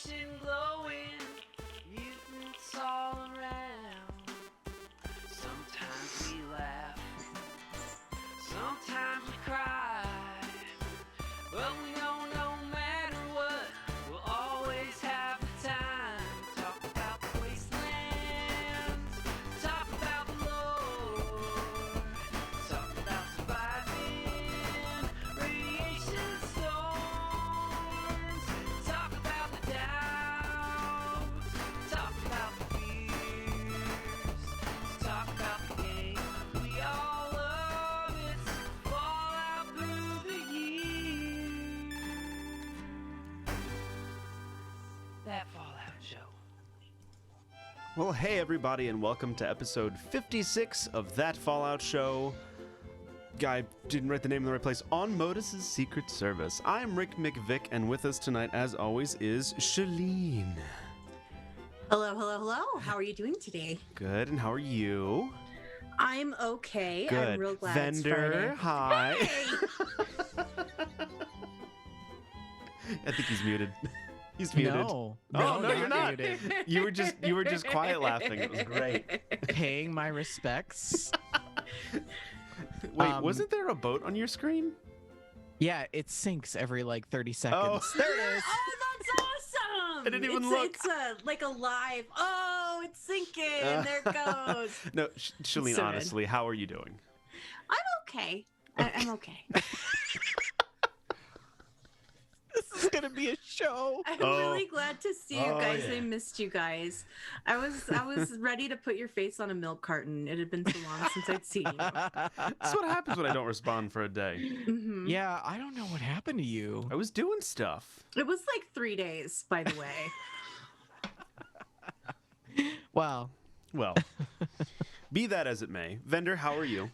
creation glowing, mutants all around. Sometimes we laugh, sometimes we cry, but we know no matter what, we'll always have the time. Talk about the wastelands, talk about the lore, talk about surviving radiation storms, talk about the doubts, talk about the fears, talk about the game we all love. It's Fallout through the years. That Fallout show. Well, hey everybody, and welcome to episode 56 of That Fallout Show. Guy didn't write the name in the right place. On MODUS' Secret Service. I'm Rick McVick, and with us tonight, as always, is Shalene. Hello, hello, hello. How are you doing today? Good, and how are you? I'm okay. Good. I'm real glad Vendor, it's hi. Friday. Hey! I think he's muted. He's muted. No, Oh, no, you're not. muted. You were just quiet laughing. It was great. Paying my respects. Wait, wasn't there a boat on your screen? Yeah, it sinks every like 30 seconds. Oh. There it is. Oh, that's awesome! I didn't even it's, look. It's like a live. Oh, it's sinking. There it goes. No, Shalene, So good. honestly, how are you doing? I'm okay. I'm okay. This is gonna be a show. I'm Oh. really glad to see you Oh, guys. yeah. I missed you guys. I was ready to put your face on a milk carton. It had been so long since I'd seen you. That's what happens when I don't respond for a day. Mhm. Yeah, I don't know what happened to you. I was doing stuff. It was like 3 days, by the way. Well, Well, be that as it may. Vendor, how are you?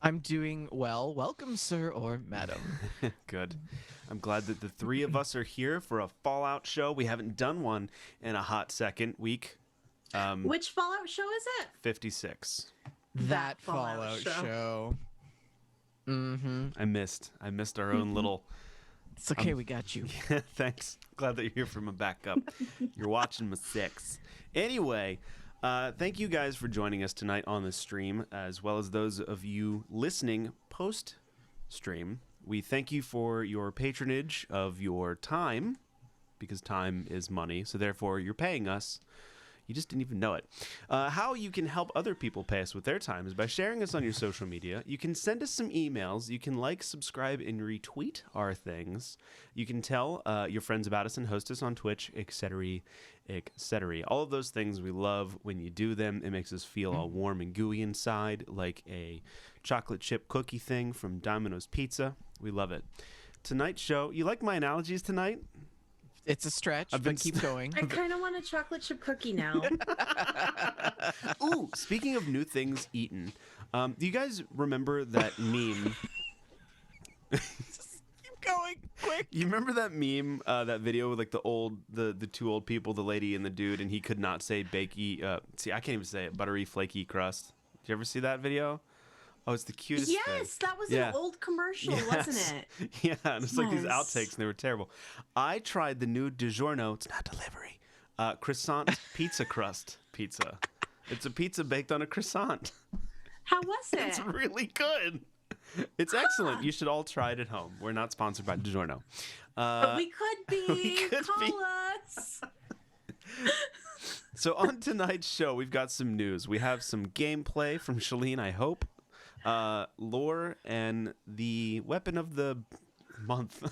I'm doing well. Welcome, sir or madam. Good. I'm glad that the three of us are here for a Fallout show. We haven't done one in a hot second week. Which Fallout show is it? 56. That Fallout Fallout show. show. Mm-hmm. I missed our own little... It's okay, we got you. Thanks. Glad that you're here for my backup. You're watching my six. Anyway, thank you guys for joining us tonight on the stream, as well as those of you listening post-stream. We thank you for your patronage of your time, because time is money, so therefore you're paying us. You just didn't even know it. How you can help other people pay us with their time is by sharing us on your social media. You can send us some emails. You can like, subscribe, and retweet our things. You can tell your friends about us and host us on Twitch, etc., etc. All of those things we love when you do them. It makes us feel all warm and gooey inside, like a chocolate chip cookie thing from Domino's Pizza. We love it. Tonight's show, you like my analogies tonight? It's a stretch, I've been but keep going. I kind of want a chocolate chip cookie now. Ooh, speaking of new things eaten, do you guys remember that meme? Keep going, quick. You remember that meme, that video with like the two old people, the lady and the dude, and he could not say bakey. See, I can't even say it. Buttery, flaky crust. Did you ever see that video? Oh, it's the cutest thing. Yes, that was Yeah. an old commercial, Yes. wasn't it? Yeah, and it's like these Yes. outtakes, and they were terrible. I tried the new DiGiorno. It's not delivery. Croissant pizza crust pizza. It's a pizza baked on a croissant. How was it? It's really good. It's excellent. You should all try it at home. We're not sponsored by DiGiorno. But we could be. we could Call be. us. So on tonight's show, we've got some news. We have some gameplay from Shalene, I hope. Lore and the weapon of the month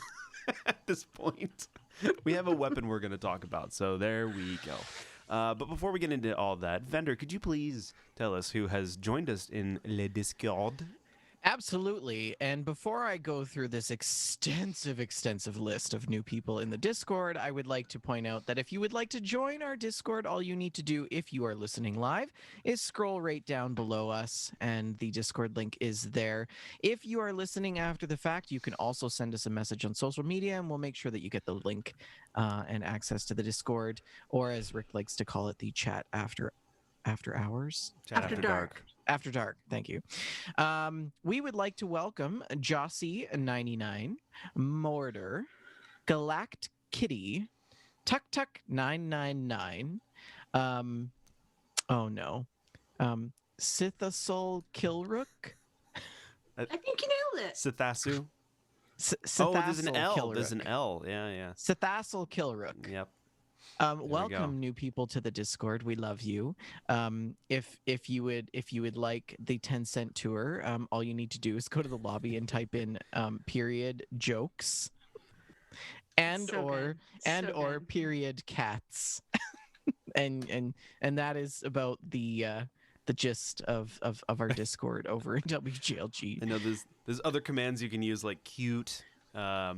at this point. We have a weapon we're going to talk about, so there we go. But before we get into all that, Vendor, could you please tell us who has joined us in Le Discord? Absolutely. And before I go through this extensive list of new people in the Discord, I would like to point out that if you would like to join our Discord, all you need to do if you are listening live is scroll right down below us, and the Discord link is there. If you are listening after the fact, you can also send us a message on social media, and we'll make sure that you get the link and access to the Discord, or as Rick likes to call it, the chat after hours. Chat After dark. After dark, thank you. We would like to welcome Jossie99, Mortar, Galact Kitty, Tuck Tuck 999. Oh no. Sithasol Kilrook. I think you nailed it. Sithasu. Sithasol There's an L. Kilrook. There's an L. Yeah. Sithasol Kilrook. Yep. we Welcome, go. new people, to the Discord. We love you. If you would like the 10-cent tour, all you need to do is go to the lobby and type in period jokes and So or good. So or good. period cats, and that is about the gist of our Discord over in WGLG. I know there's other commands you can use like cute. I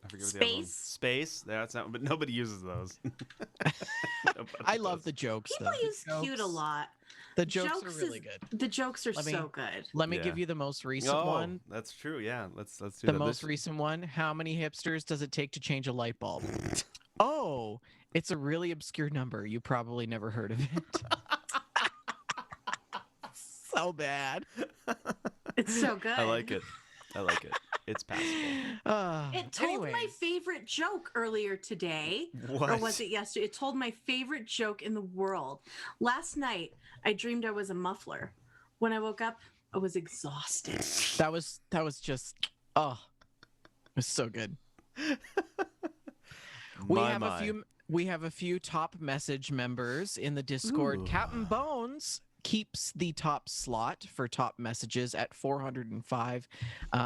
forget what the other one. Space. Space. That's not, but nobody uses those. I love the jokes. People though. use cute a lot. The jokes are really is- good. The jokes are Let me- so good. Let me Yeah. give you the most recent Oh, one. that's true. Yeah, let's do The that. most recent one. How many hipsters does it take to change a light bulb? Oh, it's a really obscure number. You probably never heard of it. So bad. It's so good. I like it. It's passable. It told my Anyways. favorite joke earlier today. What? Or was it yesterday? It told my favorite joke in the world. Last night, I dreamed I was a muffler. When I woke up, I was exhausted. That was just it was so good. We have a few top message members in the Discord. Ooh. Captain Bones keeps the top slot for top messages at 405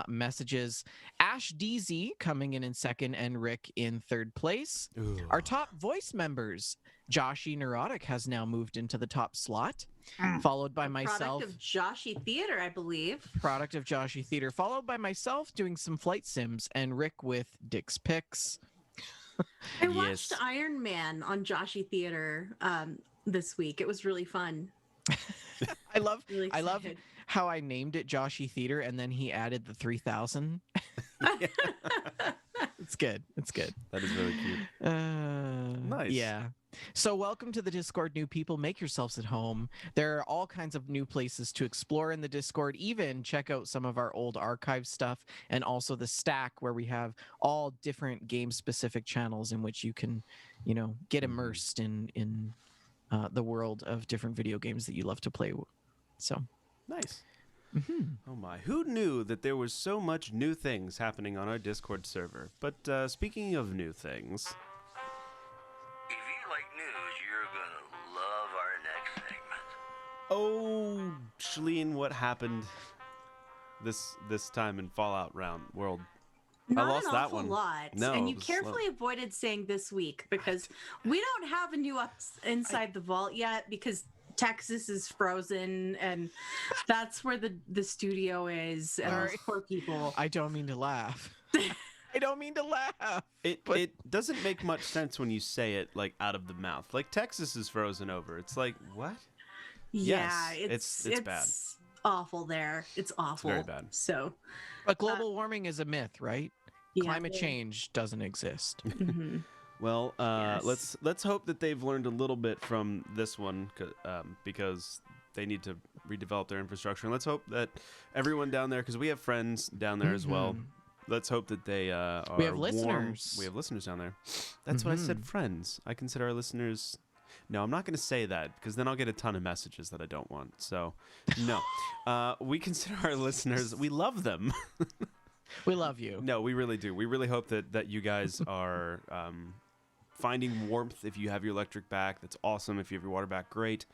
messages. Ash DZ coming in second and Rick in third place. Ooh. Our top voice members, Joshy Neurotic has now moved into the top slot, followed by myself. Product of Joshy Theater, I believe. Product of Joshy Theater, followed by myself doing some flight sims, and Rick with Dick's Picks. I watched Yes. Iron Man on Joshy Theater this week. It was really fun. I love Really excited. how I named it Joshy Theater and then he added the 3000. It's good. It's good. That is really cute. Nice. Yeah. So welcome to the Discord, new people. Make yourselves at home. There are all kinds of new places to explore in the Discord. Even check out some of our old archive stuff and also the stack where we have all different game-specific channels in which you can, get immersed in the world of different video games that you love to play. So, Nice. mhm. Oh my! Who knew that there was so much new things happening on our Discord server? But speaking of new things, If you like news, you're gonna love our next segment. oh, Shalene, what happened this time in Fallout World? Not lost an that awful one. lot. No, and it you was carefully avoided saying this week because we don't have a new inside the vault yet because Texas is frozen and that's where the studio is and those Sorry. poor people. I don't mean to laugh. I don't mean to laugh. But- It doesn't make much sense when you say it like out of the mouth. Like Texas is frozen over. It's like what? Yeah, Yes, it's bad. Awful there. It's awful. very bad. So But global warming is a myth, right? yeah, Climate change doesn't exist. Mhm. Well, Yes. let's hope that they've learned a little bit from this one, because they need to redevelop their infrastructure. And let's hope that everyone down there, because we have friends down there as well. Mhm. Let's hope that they are We have warm. listeners. We have listeners down there. That's what I said, Mhm. friends. I consider our listeners. No, I'm not going to say that because then I'll get a ton of messages that I don't want. So, no. We consider our listeners. We love them. We love you. No, we really do. We really hope that you guys are finding warmth if you have your electric back. That's awesome. If you have your water back, great.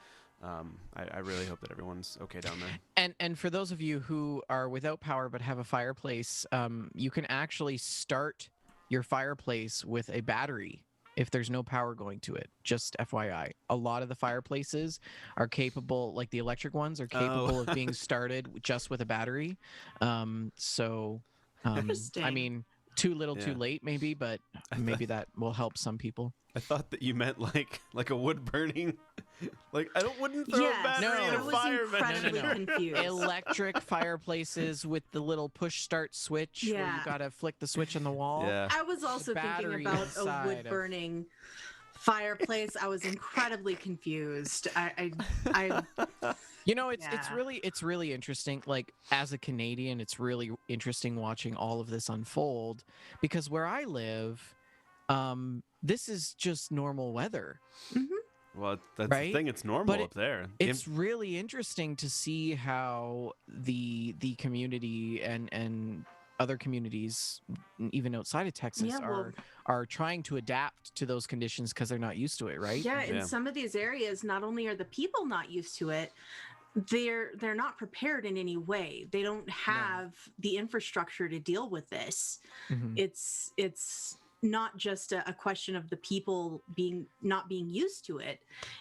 I really hope that everyone's okay down there. And for those of you who are without power but have a fireplace, you can actually start your fireplace with a battery if there's no power going to it. Just FYI. A lot of the fireplaces are capable, like the electric ones, are capable of being started just with a battery. I Interesting. mean, too little, too Yeah. late, maybe, but maybe that will help some people. I thought that you meant like a wood burning. Like I wouldn't throw Yes, a battery No. in I a was fire incredibly No, no, confused. Electric fireplaces with the little push start switch where Yeah. you gotta flick the switch on the wall. Yeah. I was also thinking battery about a inside wood of- burning fireplace. I was incredibly confused. I You know, it's Yeah. it's really interesting. Like as a Canadian, it's really interesting watching all of this unfold because where I live, this is just normal weather. Well, that's Right? the thing. It's normal But up there. It's really interesting to see how the community and other communities, even outside of Texas, Yeah, well- are trying to adapt to those conditions because they're not used to it, right? Yeah, in Yeah. some of these areas, not only are the people not used to it, they're not prepared in any way. They don't have the infrastructure to deal with this. Mhm. It's not just a question of the people not being used to it.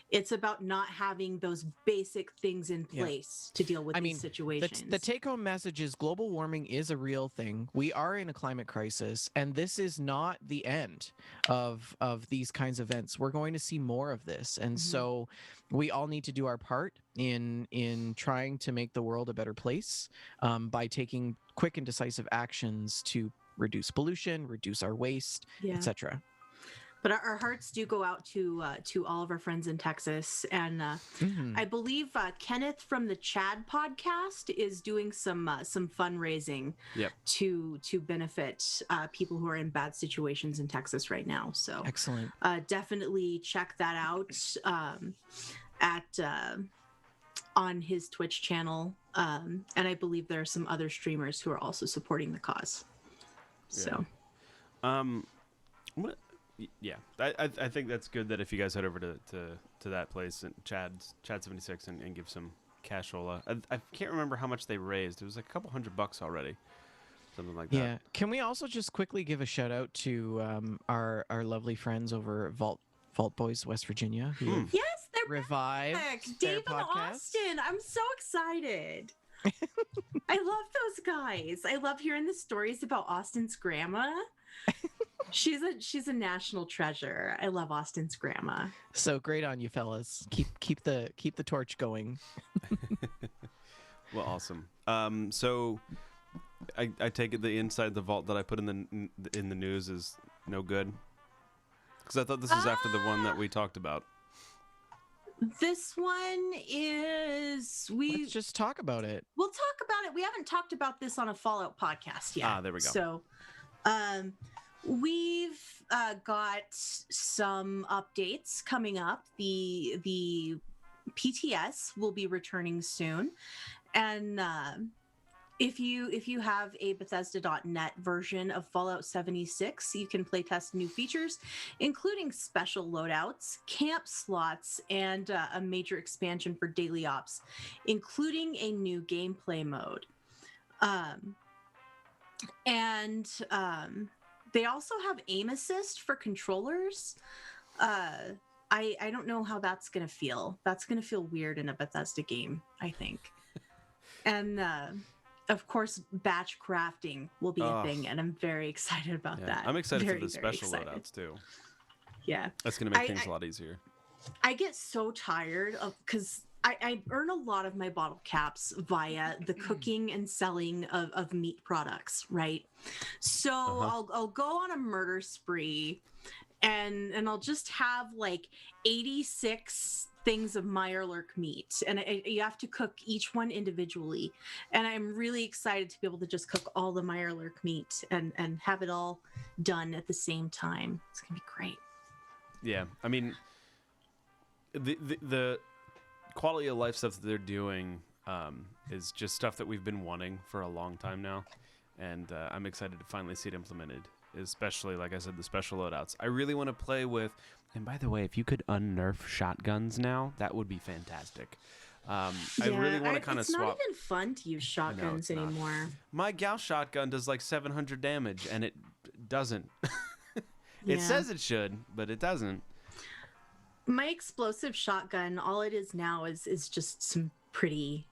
It's about not having those basic things in place to deal with I these mean, situations. The take-home message is global warming is a real thing. We are in a climate crisis, and this is not the end of these kinds of events. We're going to see more of this, and so we all need to do our part in trying to make the world a better place by taking quick and decisive actions to reduce pollution, reduce our waste, Yeah. etc. But our hearts do go out to all of our friends in Texas, and I believe Kenneth from the Chad podcast is doing some fundraising Yep. to benefit people who are in bad situations in Texas right now. So Excellent. definitely check that out at on his Twitch channel, and I believe there are some other streamers who are also supporting the cause. So. Yeah, I think that's good that if you guys head over to that place and Chad 76 and give some cashola. I can't remember how much they raised. It was like a couple $100 already, something like that. Yeah. Can we also just quickly give a shout out to our lovely friends over at Vault Boys, West Virginia, who have Yes, they're revived back. their Dave and podcast. Austin. I'm so excited. I love those guys. I love hearing the stories about Austin's grandma. She's a national treasure. I love Austin's grandma. So great on you, fellas. Keep the torch going. Well, awesome. So I take it the inside the vault that I put in the news is no good, because I thought this was after the one that we talked about. This one is Let's just talk about it. We'll talk about it. We haven't talked about this on a Fallout podcast yet. Ah, there we go. So, we've got some updates coming up. The PTS will be returning soon, and if you have a Bethesda.net version of Fallout 76, you can playtest new features, including special loadouts, camp slots, and a major expansion for daily ops, including a new gameplay mode. They also have aim assist for controllers. I don't know how that's going to feel. That's going to feel weird in a Bethesda game, I think. And of course, batch crafting will be a thing, and I'm very excited about that. I'm excited very, for the very special excited. loadouts too. Yeah. That's going to make things a lot easier. I get so tired of, because I earn a lot of my bottle caps via the cooking and selling of meat products, right? So I'll go on a murder spree, and I'll just have like 86 things of Mirelurk meat, and you have to cook each one individually. And I'm really excited to be able to just cook all the Mirelurk meat and have it all done at the same time. It's gonna be great. Yeah, I mean, the quality of life stuff that they're doing is just stuff that we've been wanting for a long time now, and I'm excited to finally see it implemented. Especially, like I said, the special loadouts. I really want to play with. And by the way, if you could unnerf shotguns now, that would be fantastic. I really want to kind of swap. It's not even fun to use shotguns anymore. My Gauss shotgun does like 700 damage, and it doesn't. It says it should, but it doesn't. My explosive shotgun, all it is now is just some pretty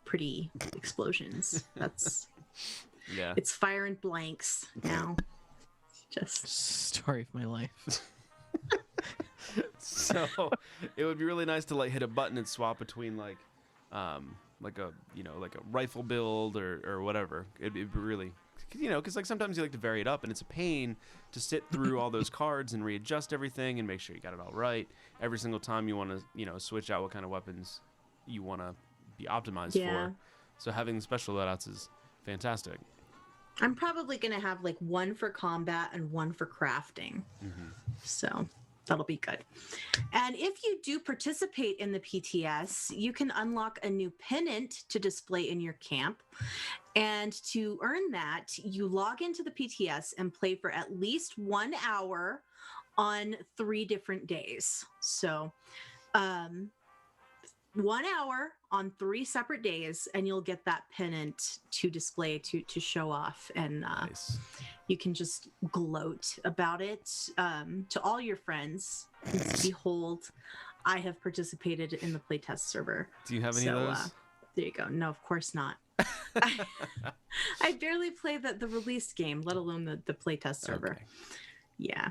explosions. That's it's firing blanks now. Just story of my life. So it would be really nice to like hit a button and swap between like a rifle build or whatever. It'd be really, because like sometimes you like to vary it up, and it's a pain to sit through all those cards and readjust everything and make sure you got it all right every single time you want to switch out what kind of weapons you want to be optimized for. So having the special loadouts is fantastic. I'm probably going to have like one for combat and one for crafting. So that'll be good. And if you do participate in the PTS, you can unlock a new pennant to display in your camp. And to earn that, you log into the PTS and play for at least 1 hour on 3 different days. So 1 hour on 3 separate days, and you'll get that pennant to display to show off. And Nice. you can just gloat about it to all your friends. Behold, I have participated in the playtest server. Do you have any of those? There you go. No, of course not. I barely play the released game, let alone the playtest server. Okay. Yeah.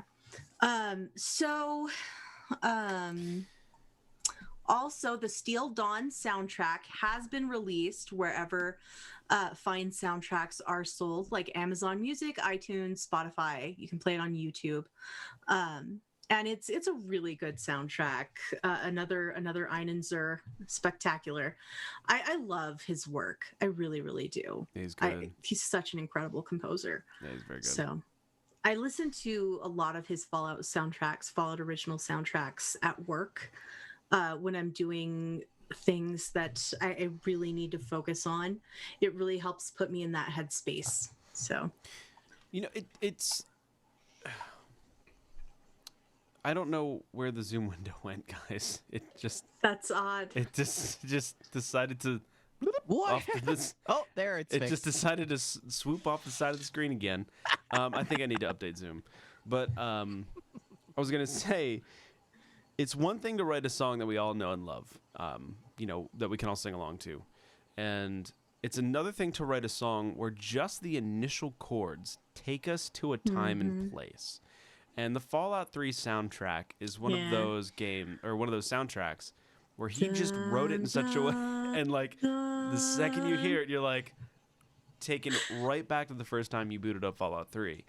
Also, the Steel Dawn soundtrack has been released wherever fine soundtracks are sold, like Amazon Music, iTunes, Spotify. You can play it on YouTube. And it's a really good soundtrack. Another Einenzer, spectacular. I love his work. I really, really do. He's good. He's such an incredible composer. Yeah, he's very good. So I listen to a lot of his Fallout original soundtracks at work when I'm doing things that I really need to focus on. It really helps put me in that headspace. So, it's. I don't know where the Zoom window went, guys. That's odd. It just decided to. What? Oh, there it just decided to swoop off the side of the screen again. I think I need to update Zoom. But I was gonna say, it's one thing to write a song that we all know and love, that we can all sing along to, and it's another thing to write a song where just the initial chords take us to a time and place. And the Fallout 3 soundtrack is one of those soundtracks where he just wrote it in such a way, and like the second you hear it, you're like taken right back to the first time you booted up Fallout 3.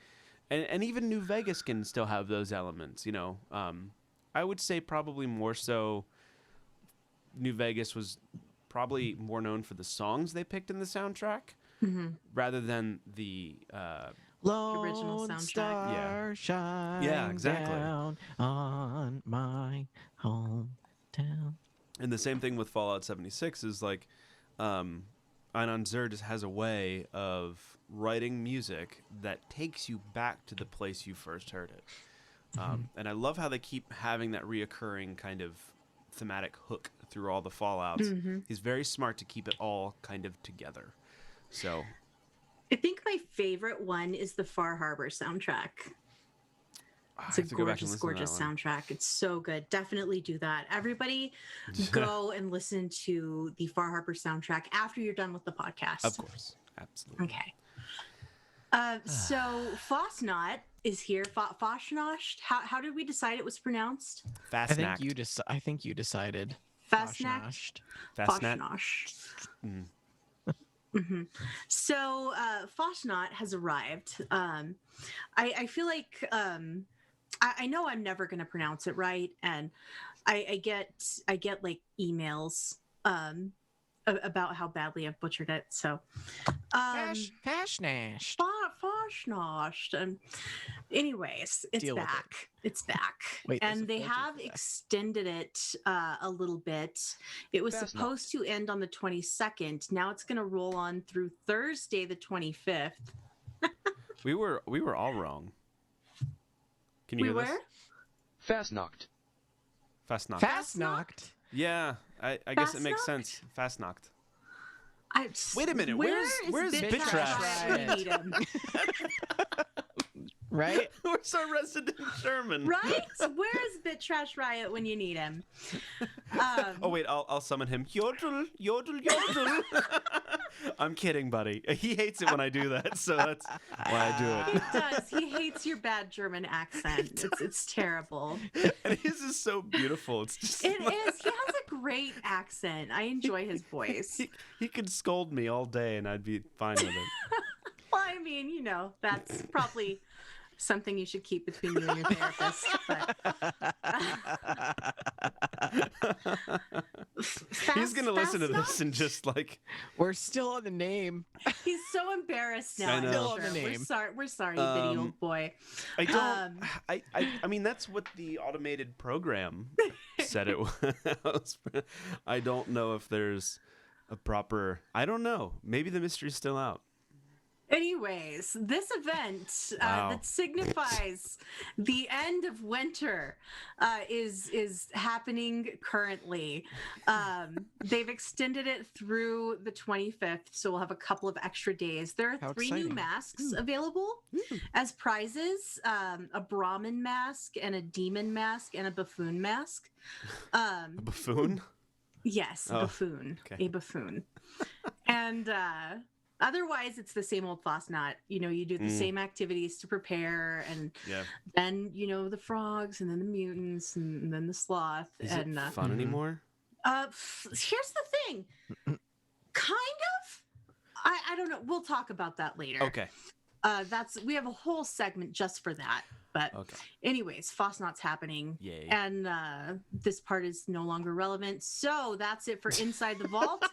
And even New Vegas can still have those elements, I would say probably more so New Vegas was probably more known for the songs they picked in the soundtrack rather than the original soundtrack. Star shine exactly. down on my hometown. And the same thing with Fallout 76 is like Einon Zur just has a way of writing music that takes you back to the place you first heard it. And I love how they keep having that reoccurring kind of thematic hook through all the Fallouts. He's very smart to keep it all kind of together. So I think my favorite one is the Far Harbor soundtrack. It's a gorgeous soundtrack. It's so good. Definitely do that. Everybody go and listen to the Far Harbor soundtrack after you're done with the podcast. Of course. Absolutely. Okay. So Fosnot is here. Fosnosht. How did we decide it was pronounced? Fastnacht. I think you decided. Fastnacht. Fosnosht. So Fosnot has arrived. I feel like I know I'm never going to pronounce it right, and I get like emails about how badly I've butchered it. So Fashnash. Fosnosht. Anyways, it's back. It's back. Wait, and they have extended it a little bit. It was supposed to end on the 22nd. Now it's going to roll on through Thursday, the 25th. We were all wrong. Can you hear this? Fastnacht. Fastnacht. Yeah, I guess it makes sense. Fastnacht. Wait a minute. Where's Bitrash? Right? Where's our resident Sherman? Right? Where's Bitrash Riot when you need him? Oh wait, I'll summon him. Yodel, yodel, yodel. I'm kidding, buddy. He hates it when I do that, so that's why I do it. He does. He hates your bad German accent. It's terrible. And his is so beautiful. It's just. It is. He has a great accent. I enjoy his voice. He could scold me all day, and I'd be fine with it. Well, I mean, that's probably something you should keep between you and your therapist. He's gonna listen to this and just like, We're still on the name. He's so embarrassed now. I know. I'm Still sure. on the name. We're sorry, video boy. I don't. I mean, that's what the automated program said it was. I don't know if there's a proper. I don't know. Maybe the mystery's still out. Anyways, this event Wow. that signifies the end of winter is happening currently. They've extended it through the 25th, so we'll have a couple of extra days. There are How 3 new exciting. masks available as prizes: a Brahmin mask, and a demon mask, and a buffoon mask. A buffoon. Yes, Oh, buffoon, okay. a buffoon, and. Otherwise, it's the same old Fosnot. You know, you do the same activities to prepare, and Yeah. then, you know, the frogs, and then the mutants, and then the sloth. Is and it fun anymore? here's the thing. Kind of. I don't know. We'll talk about that later. Okay. We have a whole segment just for that. But Okay. anyways, Fosnot's happening. Yay. And this part is no longer relevant. So that's it for Inside the Vault.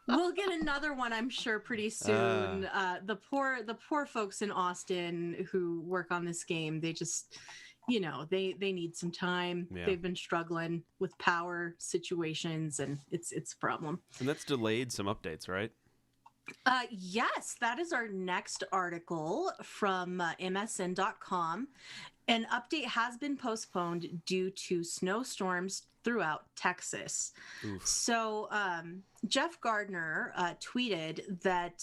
We'll get another one, I'm sure, pretty soon. The poor folks in Austin who work on this game, they just, you know, they need some time. Yeah. They've been struggling with power situations, and it's a problem. And that's delayed some updates, right? Yes, that is our next article from MSN.com. An update has been postponed due to snowstorms throughout Texas. Oof. So Jeff Gardner tweeted that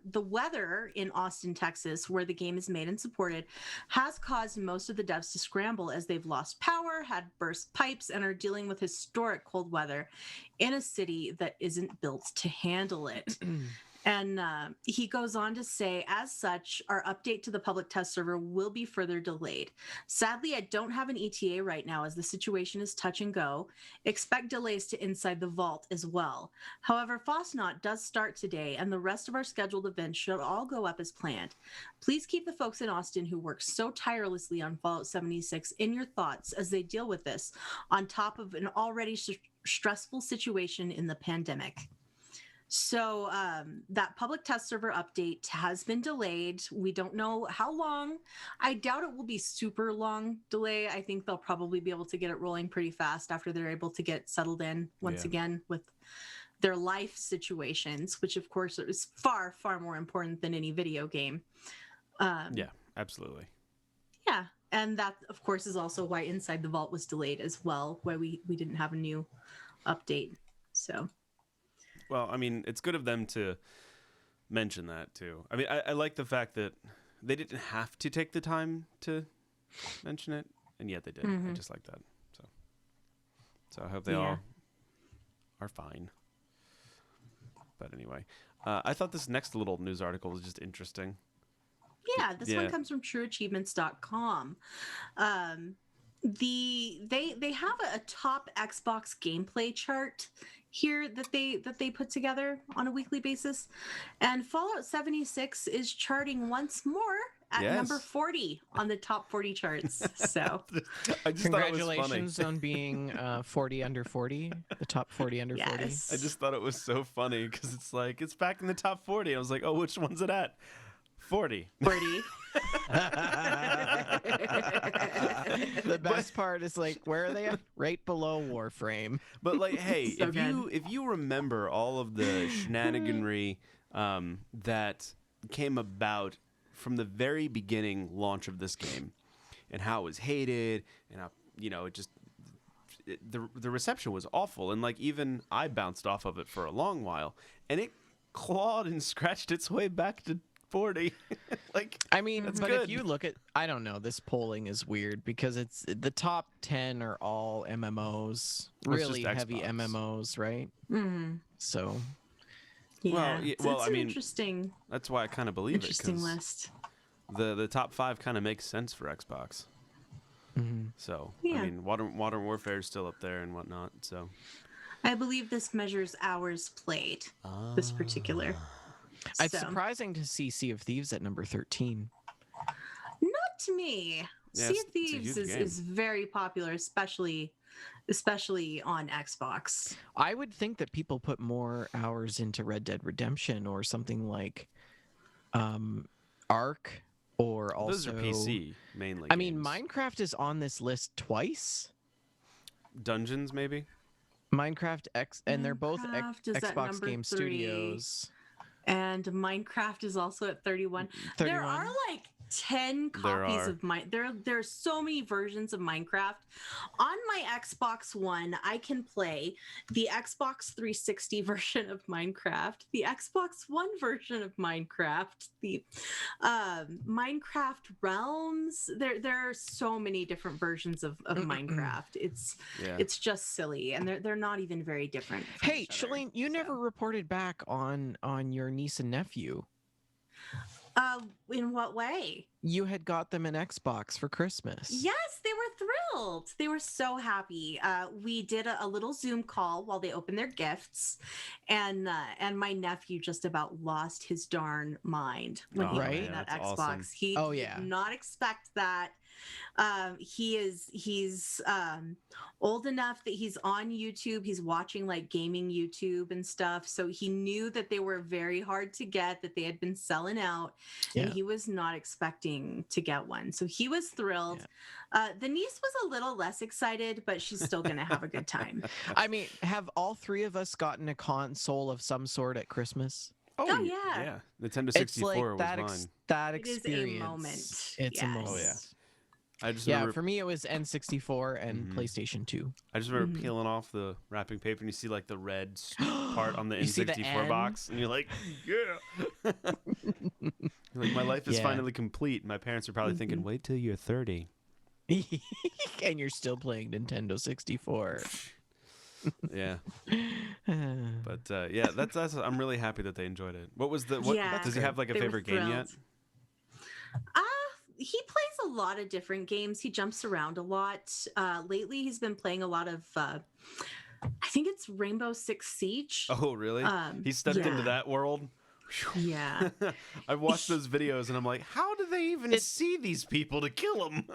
the weather in Austin, Texas, where the game is made and supported, has caused most of the devs to scramble as they've lost power, had burst pipes, and are dealing with historic cold weather in a city that isn't built to handle it. And he goes on to say, as such, our update to the public test server will be further delayed. Sadly, I don't have an ETA right now as the situation is touch and go. Expect delays to Inside the Vault as well. However, Fosnot does start today, and the rest of our scheduled events should all go up as planned. Please keep the folks in Austin who work so tirelessly on Fallout 76 in your thoughts as they deal with this, on top of an already stressful situation in the pandemic. So that public test server update has been delayed. We don't know how long. I doubt it will be super long delay. I think they'll probably be able to get it rolling pretty fast after they're able to get settled in once again with their life situations, which of course is far, far more important than any video game. Yeah, absolutely. Yeah. And that, of course, is also why Inside the Vault was delayed as well, why we didn't have a new update. So... Well, I mean, it's good of them to mention that too. I mean, I like the fact that they didn't have to take the time to mention it, and yet they did. I just like that. So I hope they all are fine. But anyway, I thought this next little news article was just interesting. Yeah, this one comes from TrueAchievements.com. They have a top Xbox gameplay chart here that they put together on a weekly basis, and Fallout 76 is charting once more at number 40 on the top 40 charts. So I just thought it was funny. Congratulations on being 40 under 40, the top 40 under 40. yes. I just thought it was so funny because it's like it's back in the top 40. I was like, oh, which one's it at? 40. 40. The best part is like, where are they at? Right below Warframe. But like, hey, So good. if you remember all of the shenaniganry that came about from the very beginning launch of this game, and how it was hated, and how the reception was awful, and like even I bounced off of it for a long while, and it clawed and scratched its way back to 40. Like, I mean, that's but good. if you look at, I don't know, this polling is weird because it's the top 10 are all MMOs, really just heavy Xbox. MMOs, right? Mm-hmm. So, Yeah. yeah, It's well, I an mean, interesting that's why I kind of believe it, interesting 'cause list. the top 5 kind of makes sense for Xbox. So Yeah. I mean, Modern Warfare is still up there and whatnot. So I believe this measures hours played. This particular. it's So, surprising to see Sea of Thieves at number 13. not to me. Yeah, Sea it's of a Thieves huge game. is very popular, especially on Xbox. I would think that people put more hours into Red Dead Redemption or something like Ark, or also Those are PC mainly. I mean, games. Minecraft is on this list twice. Dungeons maybe. Minecraft X, and they're both Minecraft is at Xbox number Game 3. Studios. And Minecraft is also at 31. 31. There are like 10 There copies are. of there's so many versions of Minecraft. On my Xbox One, I can play the Xbox 360 version of Minecraft, the Xbox One version of Minecraft, the Minecraft Realms. There are so many different versions of Minecraft. Yeah. It's just silly, and they're not even very different. from Hey, each other, Shalene, you so. never reported back on your niece and nephew. In what way? You had got them an Xbox for Christmas. Yes, they were thrilled. They were so happy. We did a little Zoom call while they opened their gifts, and my nephew just about lost his darn mind when he Right? opened that That's Xbox. awesome. He Oh, did yeah. not expect that. He's old enough that he's on YouTube. He's watching like gaming YouTube and stuff. So he knew that they were very hard to get, that they had been selling out, and Yeah. he was not expecting to get one. So he was thrilled. The niece was a little less excited, but she's still going to have a good time. I mean, have all three of us gotten a console of some sort at Christmas? Oh, yeah. Yeah. Nintendo It's 64 like was that mine. that It is experience. a moment. It's a Yes. moment. Oh, yeah. I just Yeah, remember, for me it was N64 and Mhm. PlayStation 2. I just remember Mhm. peeling off the wrapping paper and you see like the red part on the You see the N64 N? box and you're like, yeah. You're like, my life is Yeah. finally complete. My parents are probably thinking, Mhm. wait till you're 30. And you're still playing Nintendo 64. Yeah. But yeah, that's I'm really happy that they enjoyed it. What was the what Yeah. does he have like a They were favorite game yet? thrilled. He plays a lot of different games. He jumps around a lot. Lately, he's been playing a lot of, I think it's Rainbow Six Siege. Oh, really? He stepped yeah. into that world. Yeah. I've watched those videos and I'm like, how do they even see these people to kill them?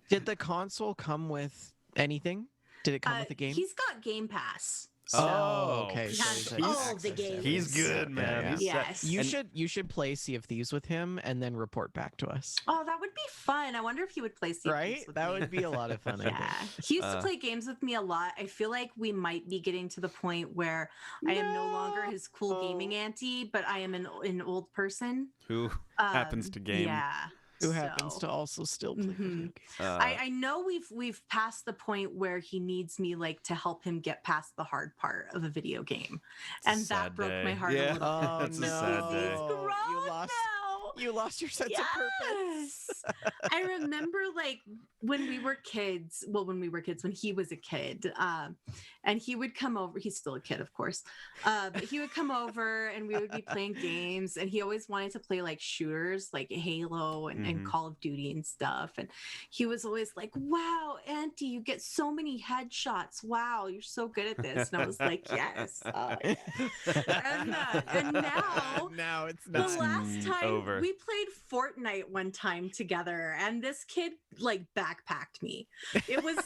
Did the console come with anything? Did it come with a game? He's got Game Pass. Oh, okay. He so has there's all access the to it. games. He's good, man. Yeah. He's set. Yes. You should play Sea of Thieves with him and then report back to us. Oh, that would be fun. I wonder if he would play Sea of Right? Thieves with That me. would be a lot of fun. I Yeah, think. he used to play games with me a lot. I feel like we might be getting to the point where I am no longer his cool gaming auntie, but I am an old person. Who happens to game. Yeah. Who happens to also still play video Mhm. games. I know we've passed the point where he needs me like to help him get past the hard part of a video game, a and that sad broke my day. heart Yeah. a little. Oh That's a no! sad day. He's grown now. You lost your sense of purpose. Yes. I remember like when we were kids, when he was a kid, and he would come over, he's still a kid, of course. But he would come over and we would be playing games, and he always wanted to play like shooters, like Halo and Mhm. Call of Duty and stuff. And he was always like, wow, Auntie, you get so many headshots. Wow, you're so good at this. And I was like, yes. And now now it's the not. last time over. we played Fortnite one time together, and this kid like backpacked me. It was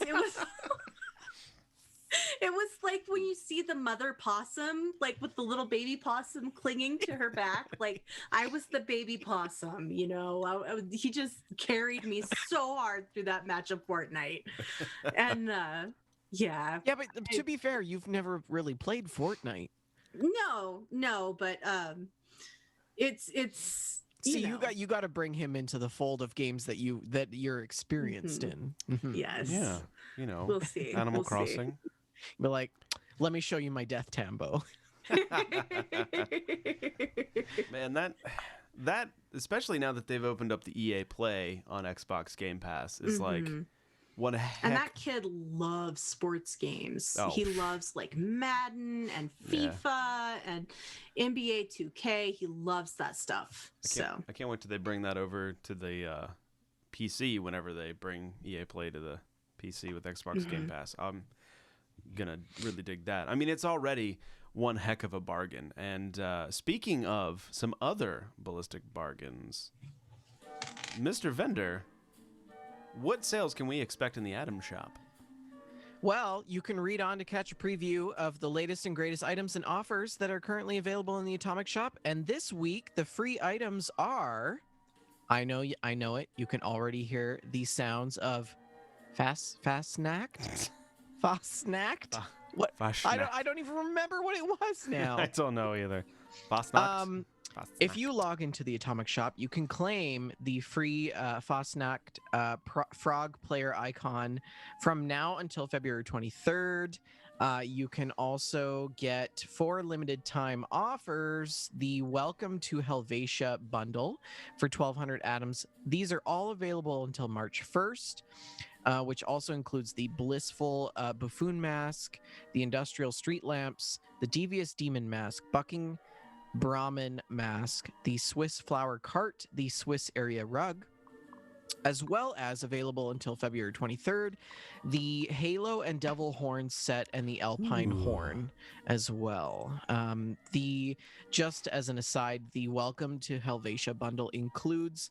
it was like when you see the mother possum, like with the little baby possum clinging to her back. Like I was the baby possum, you know. He just carried me so hard through that match of Fortnite, and yeah. Yeah, but to be fair, you've never really played Fortnite. No, but it's See, know. you got to bring him into the fold of games that you're experienced in. Mhm. Yes. Yeah. You know, We'll see. Animal We'll see. Crossing. Be like, let me show you my death tambo. Man, that especially now that they've opened up the EA Play on Xbox Game Pass is like Mhm. one heck. And that kid loves sports games. Oh. He loves like Madden and Yeah. FIFA and NBA 2K. He loves that stuff. I can't wait till they bring that over to the PC whenever they bring EA Play to the PC with Xbox Game Pass. I'm gonna really dig that. I mean, it's already one heck of a bargain. And speaking of some other ballistic bargains, Mr. Vendor, what sales can we expect in the Atom Shop? Well, you can read on to catch a preview of the latest and greatest items and offers that are currently available in the Atomic Shop. And this week, the free items are... I know it. You can already hear the sounds of Fastnacked? Fastnacked? What? I don't even remember what it was now. I don't know either. Fastnacht? If you log into the Atomic Shop, you can claim the free Fastnacht frog player icon from now until February 23rd. You can also get, for limited time offers, the Welcome to Helvetia bundle for 1,200 atoms. These are all available until March 1st. Which also includes the Blissful Buffoon Mask, the Industrial Street Lamps, the Devious Demon Mask, Bucking Brahmin Mask, the Swiss Flower Cart, the Swiss Area Rug, as well as available until February 23rd, the Halo and Devil Horn set and the Alpine Horn as well. Just as an aside, the Welcome to Helvetia bundle includes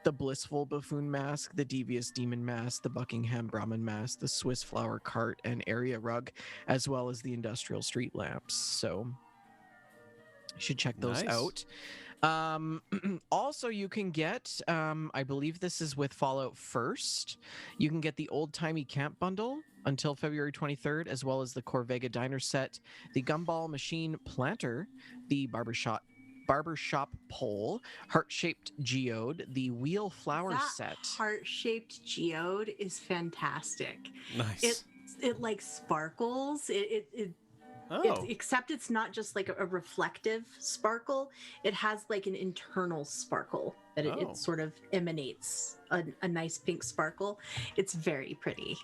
the Blissful Buffoon Mask, the Devious Demon Mask, the Buckingham Brahmin Mask, the Swiss Flower Cart and Area Rug, as well as the Industrial Street Lamps. So you should check those out. Also, you can get, I believe this is with Fallout First, you can get the Old Timey Camp bundle until February 23rd, as well as the Corvega Diner set, the Gumball Machine Planter, the Barbershop pole, heart-shaped geode, the wheel flower set. Heart-shaped geode is fantastic. Nice. It like sparkles. Except it's not just like a reflective sparkle. It has like an internal sparkle that it sort of emanates a nice pink sparkle. It's very pretty.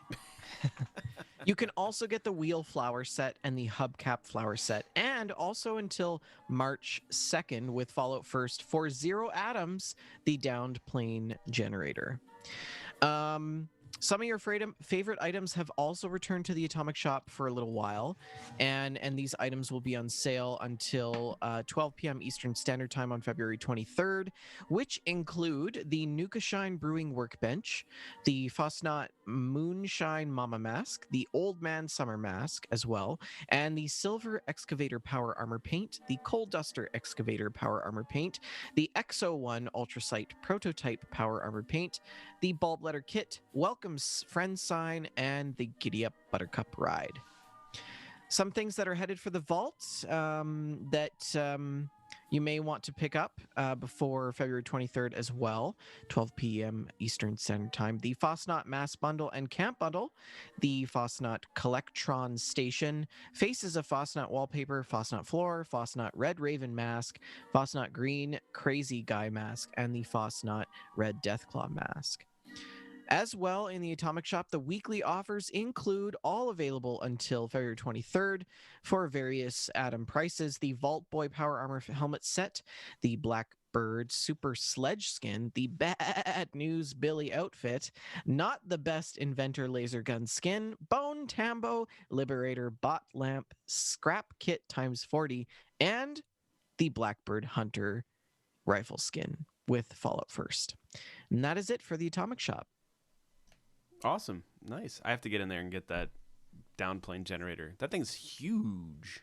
You can also get the wheel flower set and the hubcap flower set, and also until March 2nd with Fallout First for 0 atoms, the downed plane generator. Some of your favorite items have also returned to the Atomic Shop for a little while, and these items will be on sale until 12 p.m. Eastern Standard Time on February 23rd, which include the Nukashine Brewing Workbench, the Fosnot Moonshine Mama Mask, the Old Man Summer Mask as well, and the Silver Excavator Power Armor Paint, the Coal Duster Excavator Power Armor Paint, the Exo 1 Ultrasight Prototype Power Armor Paint, the Bulb Letter Kit, Welcome Friend Sign, and the Giddy Up Buttercup Ride. Some things that are headed for the vault that you may want to pick up before February 23rd as well, 12 p.m. Eastern Standard Time. The Fosnot Mass Bundle and Camp Bundle, the Fosnot Collectron Station, Faces of Fosnot Wallpaper, Fosnot Floor, Fosnot Red Raven Mask, Fosnot Green Crazy Guy Mask, and the Fosnot Red Deathclaw Mask. As well, in the Atomic Shop, the weekly offers include, all available until February 23rd, for various atom prices, the Vault Boy Power Armor Helmet Set, the Blackbird Super Sledge Skin, the Bad News Billy Outfit, Not the Best Inventor Laser Gun Skin, Bone Tambo Liberator Bot Lamp Scrap Kit ×40, and the Blackbird Hunter Rifle Skin with Fallout First. And that is it for the Atomic Shop. Awesome. Nice. I have to get in there and get that downplane generator. That thing's huge.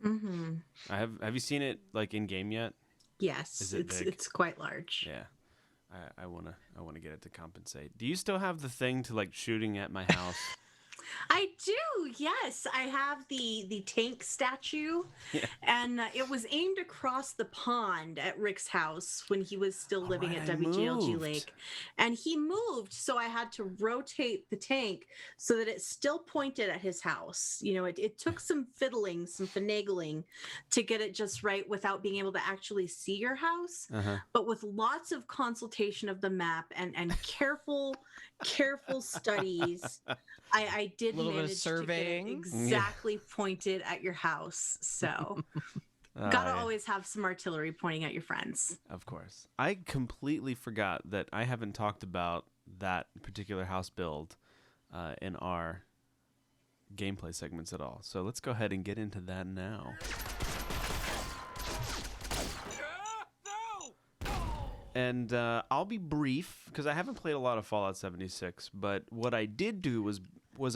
Mm-hmm. Have you seen it like in game yet? Yes, Is it big? It's quite large. Yeah. I wanna get it to compensate. Do you still have the thing to like shooting at my house? I do, yes. I have the tank statue, and it was aimed across the pond at Rick's house when he was still living at WGLG Lake. And he moved, so I had to rotate the tank so that it still pointed at his house. You know, it took some fiddling, some finagling to get it just right without being able to actually see your house. But with lots of consultation of the map and careful studies, I did manage to get it exactly pointed at your house. So gotta always have some artillery pointing at your friends. Of course. I completely forgot that I haven't talked about that particular house build in our gameplay segments at all. So let's go ahead and get into that now. And I'll be brief because I haven't played a lot of Fallout 76. But what I did do was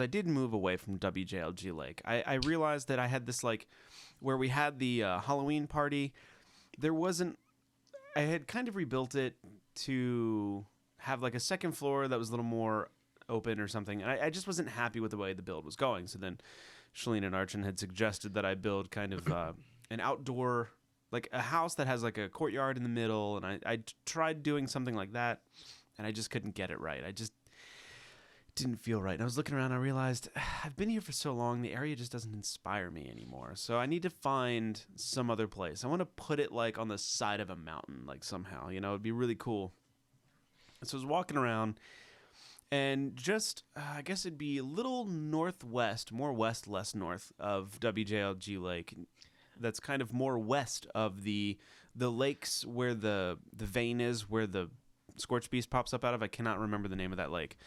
I did move away from WJLG Lake. I realized that I had this like where we had the Halloween party. There wasn't. I had kind of rebuilt it to have like a second floor that was a little more open or something. And I just wasn't happy with the way the build was going. So then Shalene and Archon had suggested that I build kind of an outdoor, like a house that has like a courtyard in the middle. And I tried doing something like that, and I just couldn't get it right. I just didn't feel right. And I was looking around and I realized I've been here for so long, the area just doesn't inspire me anymore. So I need to find some other place. I want to put it like on the side of a mountain, like somehow, it'd be really cool. So I was walking around, and just, I guess it'd be a little northwest, more west, less north of WJLG Lake. That's kind of more west of the lakes where the vein is, where the Scorch Beast pops up out of. I cannot remember the name of that lake.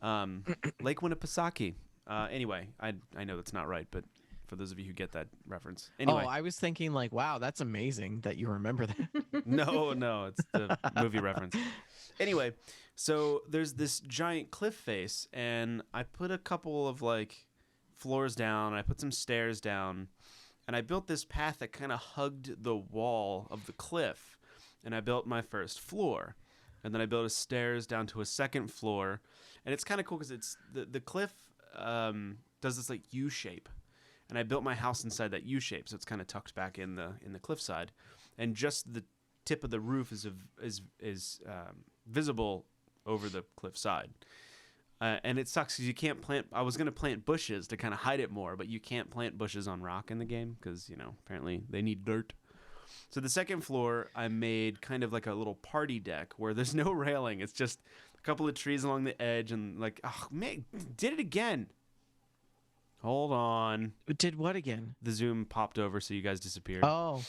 Lake Winnipesaukee. Anyway, I know that's not right, but for those of you who get that reference. Anyway. Oh, I was thinking like, wow, that's amazing that you remember that. No, it's the movie reference. Anyway, so there's this giant cliff face, and I put a couple of like floors down, I put some stairs down, and I built this path that kind of hugged the wall of the cliff, and I built my first floor. And then I built a stairs down to a second floor. And it's kind of cool because it's the cliff does this like U shape, and I built my house inside that U shape, so it's kind of tucked back in the cliffside, and just the tip of the roof is visible over the cliffside. And it sucks because you can't plant. I was gonna plant bushes to kind of hide it more, but you can't plant bushes on rock in the game because apparently they need dirt. So the second floor, I made kind of like a little party deck where there's no railing. It's just a couple of trees along the edge, and like, oh man, did it again. Hold on. Did what again? The Zoom popped over, so you guys disappeared. Oh.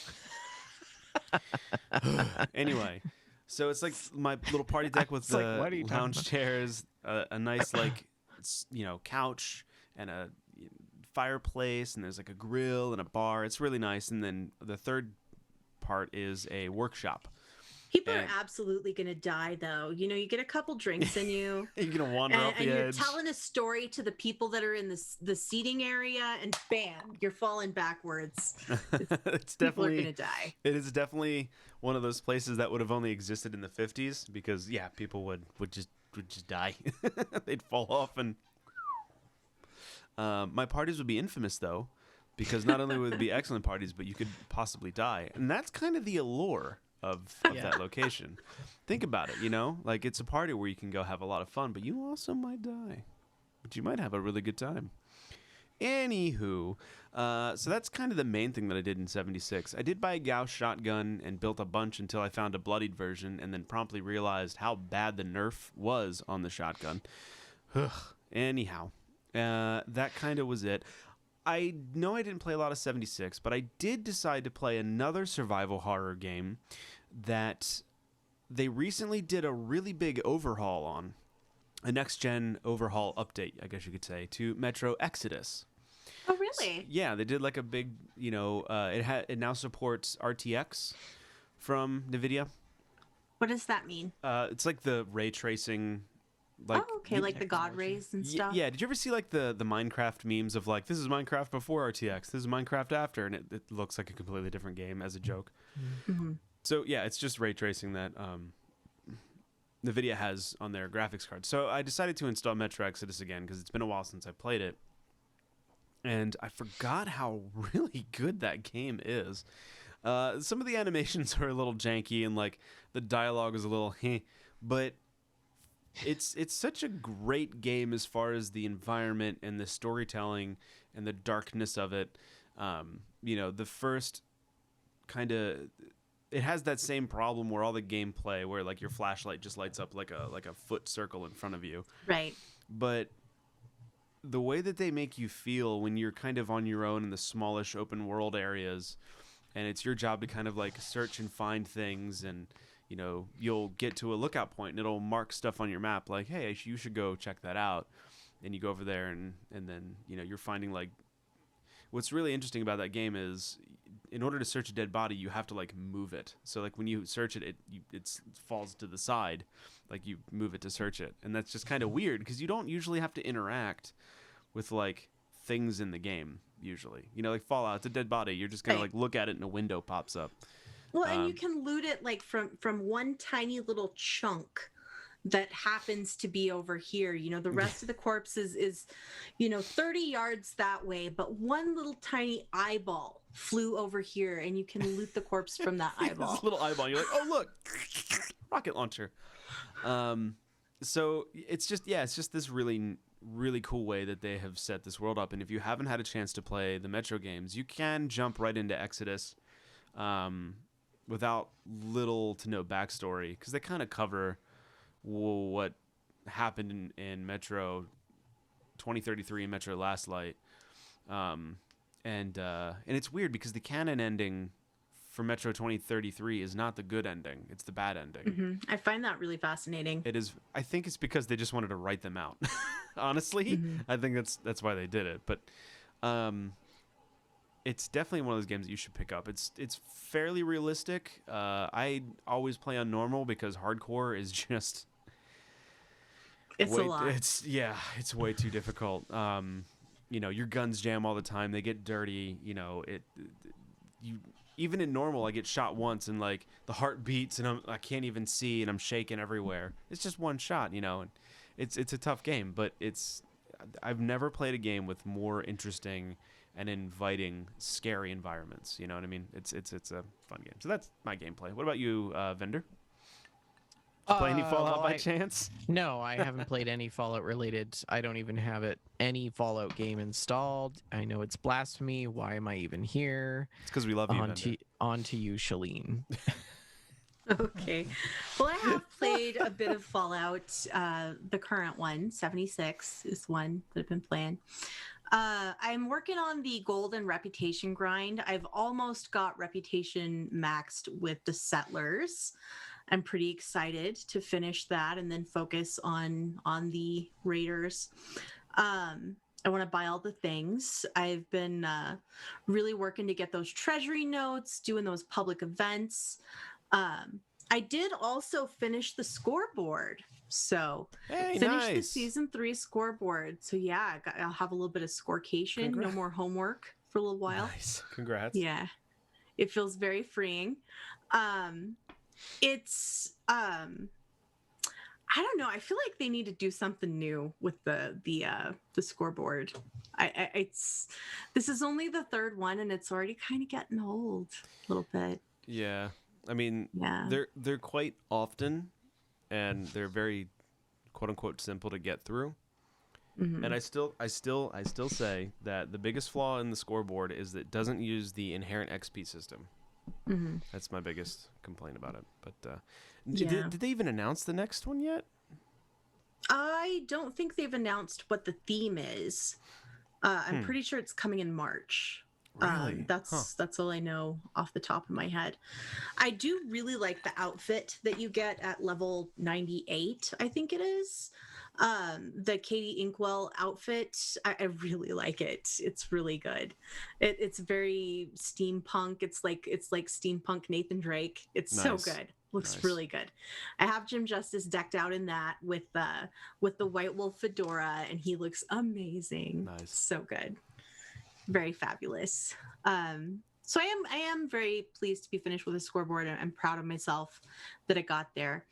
Anyway, so it's like my little party deck with the lounge chairs, a nice like, couch, and a fireplace, and there's like a grill and a bar. It's really nice. And then the third part is a workshop. People are absolutely going to die, though. You get a couple drinks in you. You're going to wander off the edge. And you're telling a story to the people that are in the seating area, and bam, you're falling backwards. It's people definitely are going to die. It is definitely one of those places that would have only existed in the 50s because, yeah, people would just die. They'd fall off. And my parties would be infamous, though, because not only would it be excellent parties, but you could possibly die. And that's kind of the allure of that location. Think about it, like it's a party where you can go have a lot of fun, but you also might die, but you might have a really good time. Anywho, so that's kind of the main thing that I did in 76. I did buy a Gauss shotgun and built a bunch until I found a bloodied version, and then promptly realized how bad the nerf was on the shotgun. Anyhow, that kind of was it. I know I didn't play a lot of 76, but I did decide to play another survival horror game that they recently did a really big overhaul on. A next-gen overhaul update, I guess you could say, to Metro Exodus. Oh, really? Yeah, they did like a big, it now supports RTX from NVIDIA. What does that mean? It's like the ray tracing. Like, like the God rays and stuff. Yeah, did you ever see like the Minecraft memes of like, this is Minecraft before RTX, this is Minecraft after, and it looks like a completely different game as a joke. Mm-hmm. So yeah, it's just ray tracing that NVIDIA has on their graphics card. So I decided to install Metro Exodus again because it's been a while since I played it, and I forgot how really good that game is. Some of the animations are a little janky, and like the dialogue is a little but it's such a great game as far as the environment and the storytelling and the darkness of it. The first kind of, it has that same problem where all the gameplay where like your flashlight just lights up like a foot circle in front of you. Right. But the way that they make you feel when you're kind of on your own in the smallish open world areas, and it's your job to kind of like search and find things, and you'll get to a lookout point and it'll mark stuff on your map like, hey, you should go check that out. And you go over there and then, you're finding like, what's really interesting about that game is in order to search a dead body, you have to like move it. So like when you search it, it falls to the side, like you move it to search it, and that's just kind of weird because you don't usually have to interact with like things in the game. Usually, like Fallout, it's a dead body. You're just gonna like look at it and a window pops up. Well, and you can loot it like from one tiny little chunk that happens to be over here. The rest of the corpse is 30 yards that way, but one little tiny eyeball flew over here, and you can loot the corpse from that eyeball. This little eyeball. You're like, oh look, rocket launcher. So it's just this really, really cool way that they have set this world up. And if you haven't had a chance to play the Metro games, you can jump right into Exodus without little to no backstory, because they kind of cover what happened in Metro 2033 and Metro Last Light. And it's weird because the canon ending for Metro 2033 is not the good ending. It's the bad ending. Mm-hmm. I find that really fascinating. It is. I think it's because they just wanted to write them out. Honestly, I think that's why they did it. But it's definitely one of those games that you should pick up. It's fairly realistic. I always play on normal because hardcore is just a lot. It's way too difficult. Your guns jam all the time. They get dirty. Even in normal, I get shot once and like the heart beats and I can't even see and I'm shaking everywhere. It's just one shot, and it's a tough game, but I've never played a game with more interesting and inviting, scary environments. You know what I mean? It's a fun game. So that's my gameplay. What about you, Vendor? Did you play any Fallout by chance? No, I haven't played any Fallout related. I don't even have any Fallout game installed. I know it's blasphemy. Why am I even here? It's because we love you, on to you, Shalene. Okay. Well, I have played a bit of Fallout. The current one, 76, is one that I've been playing. I'm working on the golden reputation grind. I've almost got reputation maxed with the settlers. I'm pretty excited to finish that and then focus on the raiders. I want to buy all the things. I've been really working to get those treasury notes, doing those public events. I did also finish the scoreboard. So finish the season 3 scoreboard. So yeah, I'll have a little bit of scorcation. No more homework for a little while. Nice. Congrats. Yeah. It feels very freeing. It's I don't know. I feel like they need to do something new with the scoreboard. This is only the third one, and it's already kind of getting old a little bit. Yeah, I mean, they're quite often, and they're very quote unquote simple to get through. Mm-hmm. And I still say that the biggest flaw in the scoreboard is that it doesn't use the inherent XP system. Mm-hmm. That's my biggest complaint about it. But did they even announce the next one yet? I don't think they've announced what the theme is. I'm pretty sure it's coming in March. Really? That's all I know off the top of my head. I do really like the outfit that you get at level 98, I think it is. The Katie Inkwell outfit, I really like it. It's really good. It's very steampunk. It's like steampunk Nathan Drake. It's so good. Looks really good. I have Jim Justice decked out in that with the White Wolf fedora, and he looks amazing. Nice. So good. Very fabulous. So I am very pleased to be finished with the scoreboard. I'm proud of myself that I got there.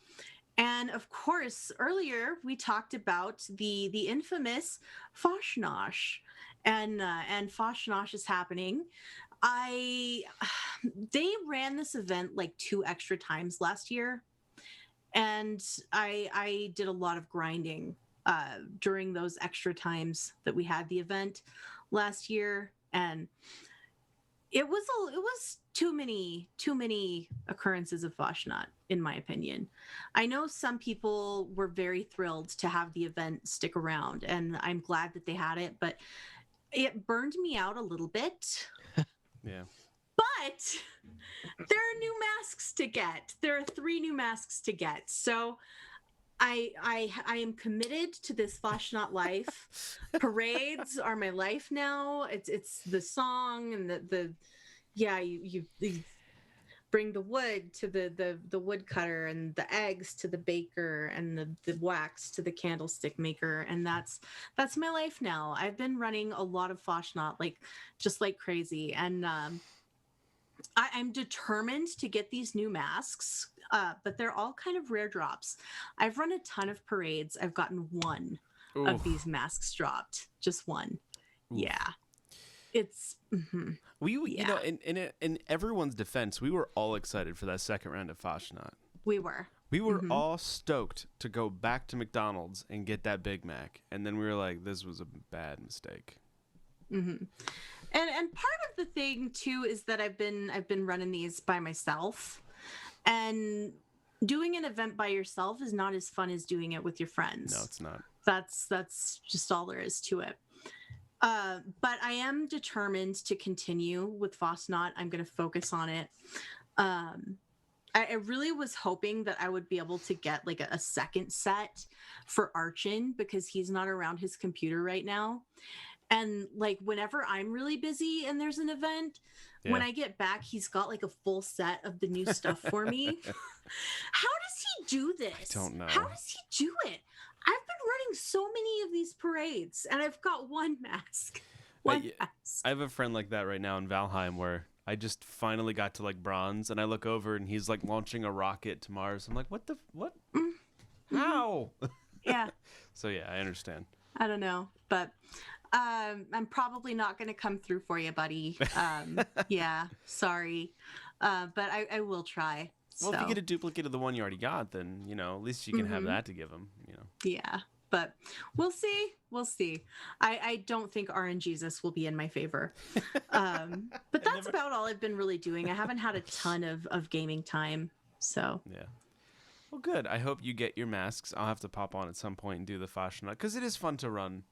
And of course, earlier we talked about the infamous Foshnosh, and Foshnosh is happening. They ran this event like 2 extra times last year, and I did a lot of grinding during those extra times that we had the event last year, and it was too many occurrences of Voshnot, in my opinion. I know some people were very thrilled to have the event stick around, and I'm glad that they had it, but it burned me out a little bit. Yeah. But there are new masks to get. There are 3 new masks to get. So I am committed to this Voshnot life. Parades are my life now. It's the song and the yeah, you bring the wood to the wood cutter, and the eggs to the baker, and the wax to the candlestick maker, and that's my life now. I've been running a lot of Foshnot, like just like crazy, and I'm determined to get these new masks, but they're all kind of rare drops. I've run a ton of parades. I've gotten one of Oof. these masks dropped, just one. Oof. Yeah, it's You know, in everyone's defense, we were all excited for that second round of Foshnot. we were. We were all stoked to go back to McDonald's and get that Big Mac, and then we were like, "This was a bad mistake." And part of the thing too is that I've been running these by myself, and doing an event by yourself is not as fun as doing it with your friends. No, it's not. That's just all there is to it. But I am determined to continue with Fosnot. I'm going to focus on it. I really was hoping that I would be able to get like a second set for Archin, because he's not around his computer right now. And like whenever I'm really busy and there's an event, when I get back, he's got like a full set of the new stuff for me. How does he do this? I don't know. How does he do it? I've been running so many of these parades, and I've got one mask. One mask. I have a friend like that right now in Valheim, where I just finally got to like bronze, and I look over and he's like launching a rocket to Mars. I'm like, what? How? Yeah. So yeah, I understand. I don't know, but I'm probably not going to come through for you, buddy. Yeah, sorry. But I will try. Well, so. if you get a duplicate of the one you already got, then, you know, at least you can have that to give him, you know. Yeah, but we'll see. We'll see. I don't think RNGesus will be in my favor. But that's about all I've been really doing. I haven't had a ton of gaming time, so. Yeah. Well, good. I hope you get your masks. I'll have to pop on at some point and do the Foshnot, because it is fun to run.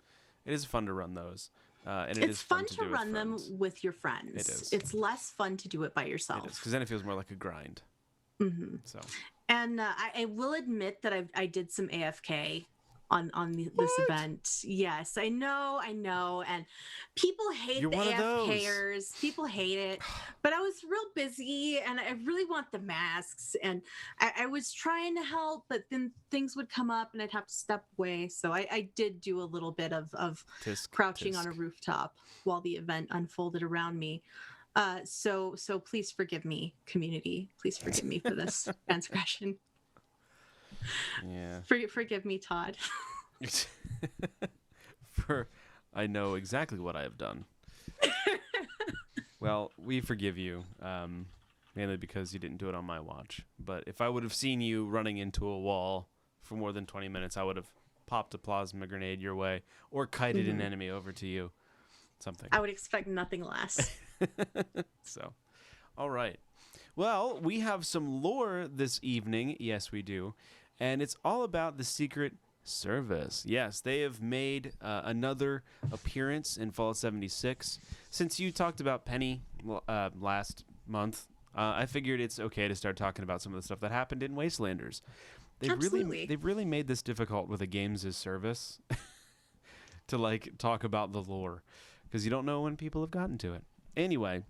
It is fun to run those. And it's fun to do run them friends. with your friends. It is. It's less fun to do it by yourself. It is, because then it feels more like a grind. So. And I will admit that I did some AFK on this event. Yes, I know, and people hate You're the one of those. AFKers. People hate it, but I was real busy, and I really want the masks, and I was trying to help, but then things would come up, and I'd have to step away. So I did do a little bit of Tisk, crouching tisk. on a rooftop while the event unfolded around me. So please forgive me, community. Please forgive me for this transgression. Yeah. Forgive me, Todd. I know exactly what I have done. Well, we forgive you, mainly because you didn't do it on my watch. But if I would have seen you running into a wall for more than 20 minutes, I would have popped a plasma grenade your way or kited an enemy over to you. Something. I would expect nothing less. So, all right. Well, we have some lore this evening. Yes, we do. And it's all about the Secret Service. Yes, they have made another appearance in Fallout 76. Since you talked about Penny last month, I figured it's okay to start talking about some of the stuff that happened in Wastelanders. Absolutely. They've really made this difficult with a games as service to like talk about the lore, because you don't know when people have gotten to it. Anyway,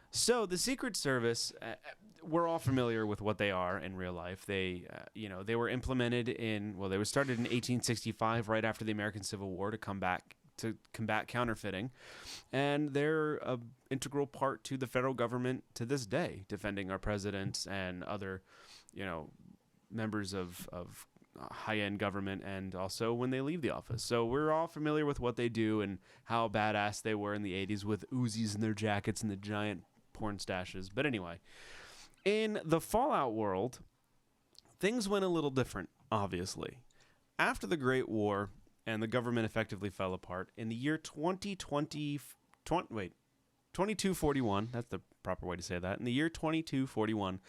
so the Secret Service, we're all familiar with what they are in real life. They, they were implemented they were started in 1865, right after the American Civil War, to combat counterfeiting, and they're an integral part to the federal government to this day, defending our presidents and other, members of high-end government, and also when they leave the office. So we're all familiar with what they do and how badass they were in the 80s with Uzis in their jackets and the giant porn stashes. But anyway, in the Fallout world, things went a little different, obviously. After the Great War and the government effectively fell apart, in the year 2241, that's the proper way to say that, in the year 2241,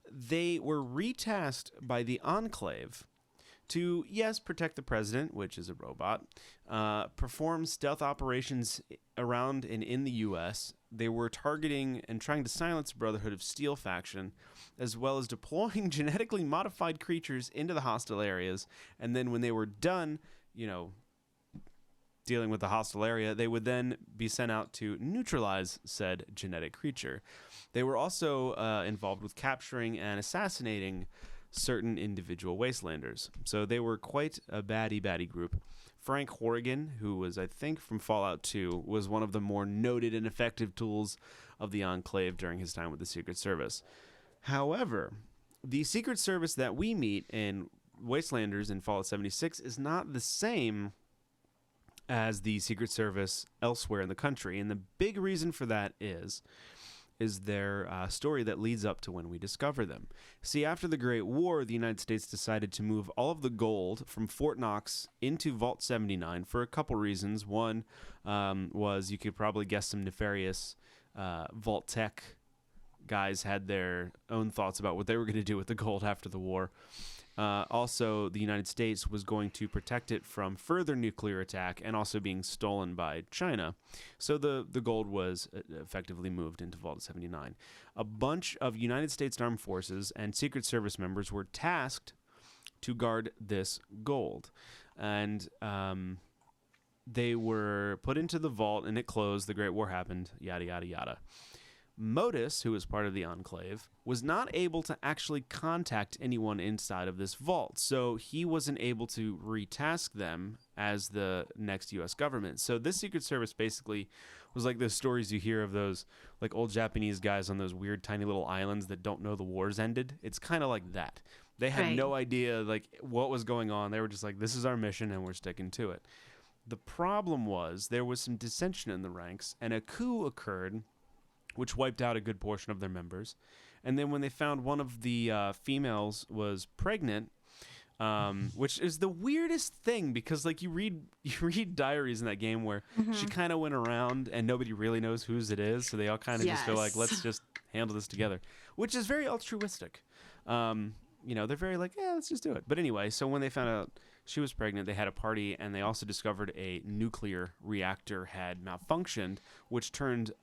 they were retasked by the Enclave to, yes, protect the president, which is a robot, perform stealth operations around and in the U.S. They were targeting and trying to silence the Brotherhood of Steel faction, as well as deploying genetically modified creatures into the hostile areas. And then when they were done, dealing with the hostile area, they would then be sent out to neutralize said genetic creature. They were also involved with capturing and assassinating certain individual wastelanders. So they were quite a baddie group. Frank Horrigan, who was, I think, from Fallout 2, was one of the more noted and effective tools of the Enclave during his time with the Secret Service. However, the Secret Service that we meet in Wastelanders in Fallout 76 is not the same as the Secret Service elsewhere in the country. And the big reason for that is their story that leads up to when we discover them. See, after the Great War, the United States decided to move all of the gold from Fort Knox into Vault 79 for a couple reasons. One was, you could probably guess, some nefarious Vault Tech guys had their own thoughts about what they were going to do with the gold after the war. Also, the United States was going to protect it from further nuclear attack and also being stolen by China. So the gold was effectively moved into Vault 79. A bunch of United States Armed Forces and Secret Service members were tasked to guard this gold. And they were put into the vault, and it closed. The Great War happened, yada, yada, yada. MODUS, who was part of the Enclave, was not able to actually contact anyone inside of this vault, so he wasn't able to retask them as the next U.S. government. So this Secret Service basically was like those stories you hear of those like old Japanese guys on those weird tiny little islands that don't know the wars ended. It's kind of like that. They had no idea like what was going on. They were just like, this is our mission and we're sticking to it. The problem was there was some dissension in the ranks, and a coup occurred which wiped out a good portion of their members. And then when they found one of the females was pregnant, which is the weirdest thing, because like you read diaries in that game where she kind of went around and nobody really knows whose it is, so they all kind of just feel like, let's just handle this together, which is very altruistic. They're very like, yeah, let's just do it. But anyway, so when they found out she was pregnant, they had a party, and they also discovered a nuclear reactor had malfunctioned, which turned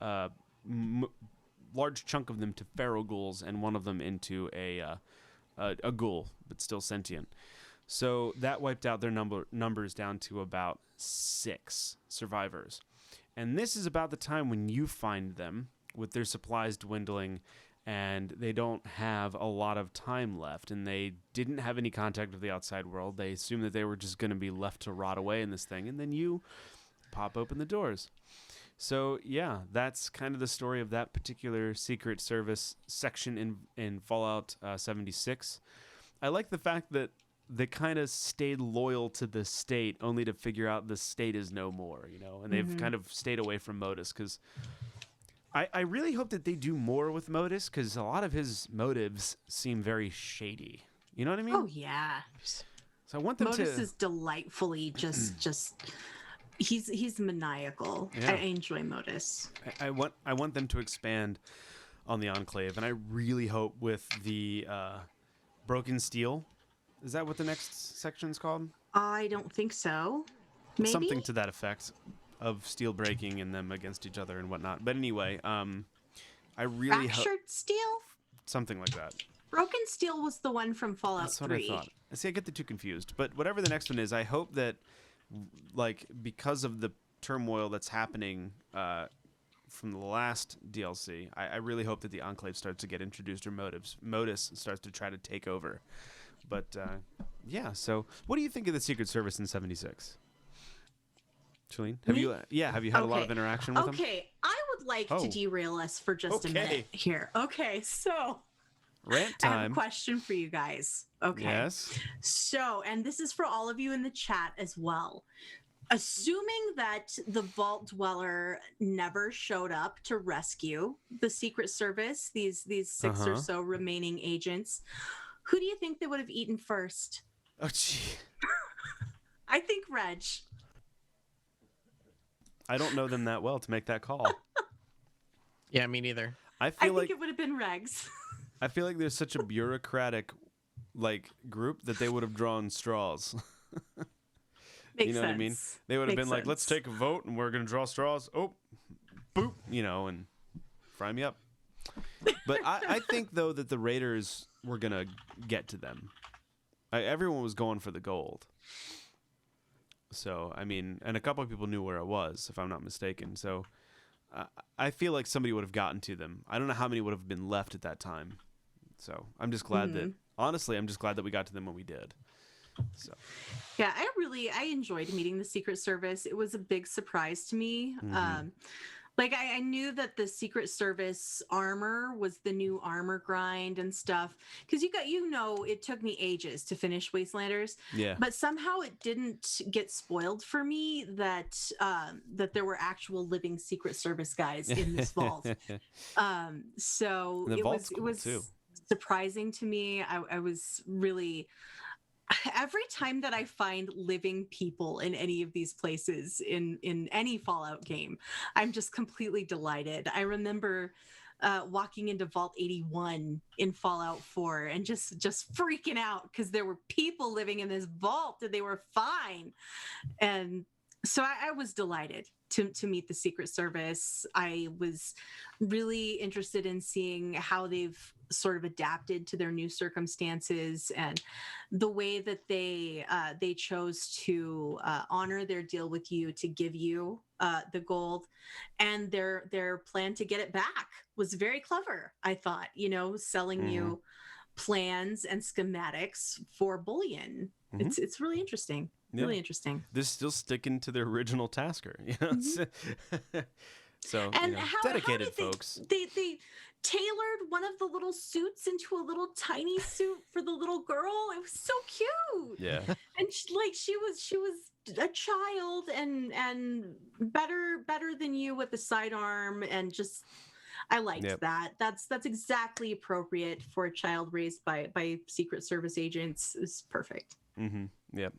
large chunk of them to feral ghouls, and one of them into a ghoul, but still sentient. So that wiped out their numbers down to about 6 survivors. And this is about the time when you find them with their supplies dwindling, and they don't have a lot of time left, and they didn't have any contact with the outside world. They assumed that they were just going to be left to rot away in this thing, and then you pop open the doors. So, yeah, that's kind of the story of that particular Secret Service section in Fallout 76. I like the fact that they kind of stayed loyal to the state only to figure out the state is no more, and they've kind of stayed away from MODUS, because I really hope that they do more with MODUS, because a lot of his motives seem very shady. You know what I mean? Oh, yeah. So I want them MODUS is delightfully just... He's maniacal. Yeah. I enjoy MODUS. I want them to expand on the Enclave, and I really hope with the Broken Steel. Is that what the next section's called? I don't think so. Maybe? Something to that effect, of steel breaking and them against each other and whatnot. But anyway, I really hope Fractured Steel? something like that. Broken Steel was the one from Fallout That's what 3. I thought. See, I get the two confused. But whatever the next one is, I hope that, like, because of the turmoil that's happening from the last DLC, I really hope that the Enclave starts to get introduced, or MODUS starts to try to take over. But yeah, so what do you think of the Secret Service in 76? Shalene, have you had a lot of interaction with them? Okay, I would like to derail us for just a minute here. Okay, so rant I have a time. question for you guys. Okay. Yes. So, and this is for all of you in the chat as well. Assuming that the Vault Dweller never showed up to rescue the Secret Service, these 6 or so remaining agents, who do you think they would have eaten first? Oh, gee. I think Reg. I don't know them that well to make that call. Yeah, me neither. I I feel think it would have been Regs. I feel like there's such a bureaucratic group that they would have drawn straws. Makes you know sense. what I mean? They would have Makes been like, let's sense. take a vote and we're going to draw straws. Oh, boop, and fry me up. But I think, though, that the Raiders were going to get to them. Everyone was going for the gold. So, I mean, and a couple of people knew where it was, if I'm not mistaken. So, I feel like somebody would have gotten to them. I don't know how many would have been left at that time. So, I'm just glad that, honestly, I'm just glad that we got to them when we did. So, Yeah, I enjoyed meeting the Secret Service. It was a big surprise to me. Like I knew that the Secret Service armor was the new armor grind and stuff, because it took me ages to finish Wastelanders. yeah. But somehow it didn't get spoiled for me that that there were actual living Secret Service guys in this vault. So The it vault's was cool, too. surprising to me. I was really, every time that I find living people in any of these places in any Fallout game, I'm just completely delighted. I remember walking into Vault 81 in Fallout 4 and just freaking out because there were people living in this vault and they were fine. And so I was delighted to meet the Secret Service. I was really interested in seeing how they've sort of adapted to their new circumstances and the way that they chose to honor their deal with you to give you the gold, and their plan to get it back was very clever. I thought, selling you plans and schematics for bullion. It's really interesting. Yeah. Really interesting. They're still sticking to their original tasker, So, And how dedicated did folks. They tailored one of the little suits into a little tiny suit for the little girl. It was so cute. Yeah. And she was a child and better than you with the sidearm, and just I liked that. That's exactly appropriate for a child raised by Secret Service agents. It's perfect. Yep.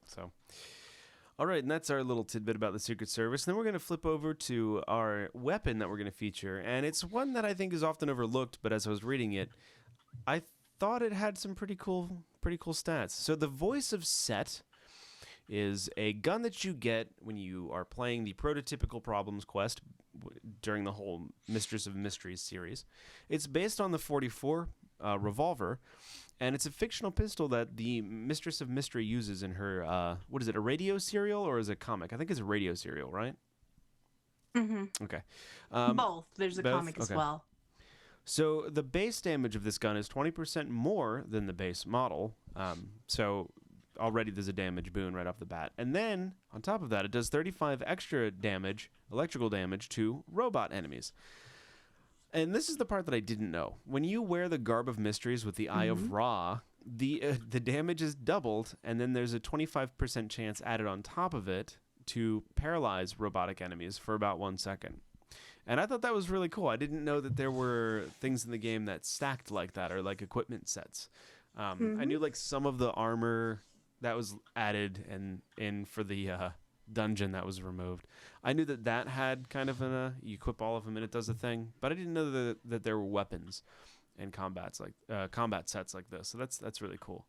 So, all right, and that's our little tidbit about the Secret Service. And then we're going to flip over to our weapon that we're going to feature, and it's one that I think is often overlooked. But as I was reading it, I thought it had some pretty cool stats. So the Voice of Set is a gun that you get when you are playing the prototypical Problems quest during the whole Mistress of Mysteries series. It's based on the 44 revolver. And it's a fictional pistol that the Mistress of Mystery uses in her, what is it, a radio serial or is it a comic? I think it's a radio serial, right? Okay. Both. There's a comic as well. So the base damage of this gun is 20% more than the base model. So already there's a damage boon right off the bat. And then, on top of that, it does 35 extra damage, electrical damage, to robot enemies. And this is the part that I didn't know. When you wear the Garb of Mysteries with the Eye of Ra, the damage is doubled, and then there's a 25% chance added on top of it to paralyze robotic enemies for about 1 second. And I thought that was really cool. I didn't know that there were things in the game that stacked like that, or like equipment sets. I knew like some of the armor that was added and in for the dungeon that was removed. I knew that had kind of you equip all of them and it does a thing, but I didn't know that there were weapons and combat sets like this. So that's really cool.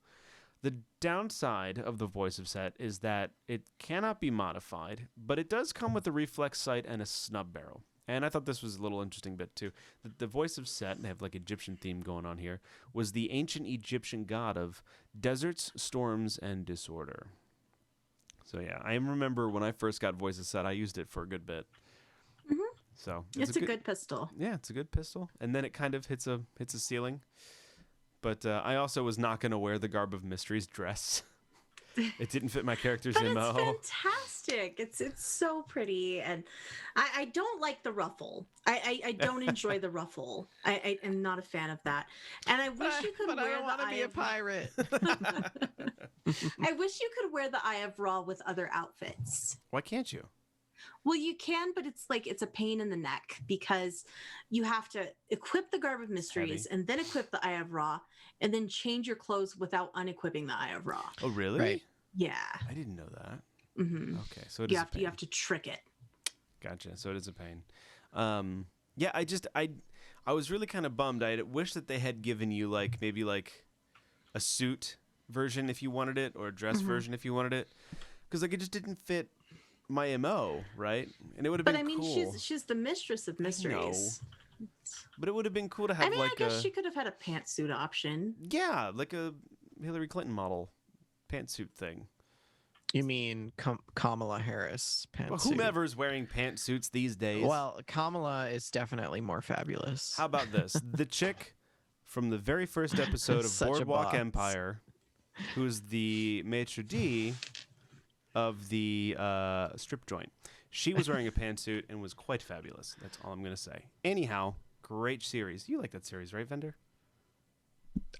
The downside of the Voice of Set is that it cannot be modified, but it does come with a reflex sight and a snub barrel. And I thought this was a little interesting bit too. The Voice of Set, and they have like Egyptian theme going on here, was the ancient Egyptian god of deserts, storms, and disorder. So yeah, I remember when I first got Voice of Set, I used it for a good bit. So it's a good pistol. Yeah, it's a good pistol, and then it kind of hits a ceiling. But I also was not going to wear the Garb of Mysteries dress. It didn't fit my character's but MO. It's fantastic. It's so pretty, and I don't like the ruffle. I don't enjoy the ruffle. I am not a fan of that. And I wish you could but wear I don't want to be a pirate. I wish you could wear the Eye of Ra with other outfits. Why can't you? Well, you can, but it's a pain in the neck because you have to equip the Garb of Mysteries and then equip the Eye of Ra and then change your clothes without unequipping the Eye of Ra. Oh, really? Right. Yeah. I didn't know that. Okay, so you have to trick it. Gotcha. So it is a pain. Yeah, I was really kind of bummed. I wish that they had given you maybe a suit version if you wanted it, or a dress version if you wanted it, because it just didn't fit my MO, right? And it would have been cool. But I mean, she's the Mistress of Mysteries. But it would have been cool to have I guess she could have had a pantsuit option. Yeah, like a Hillary Clinton model pantsuit thing. You mean Kamala Harris pantsuit? Well, whomever's wearing pantsuits these days. Well, Kamala is definitely more fabulous. How about this? The chick from the very first episode of Such a Boardwalk boss. Empire, who's the maitre d' of the strip joint. She was wearing a pantsuit and was quite fabulous. That's all I'm going to say. Anyhow, great series. You like that series, right, Vendor?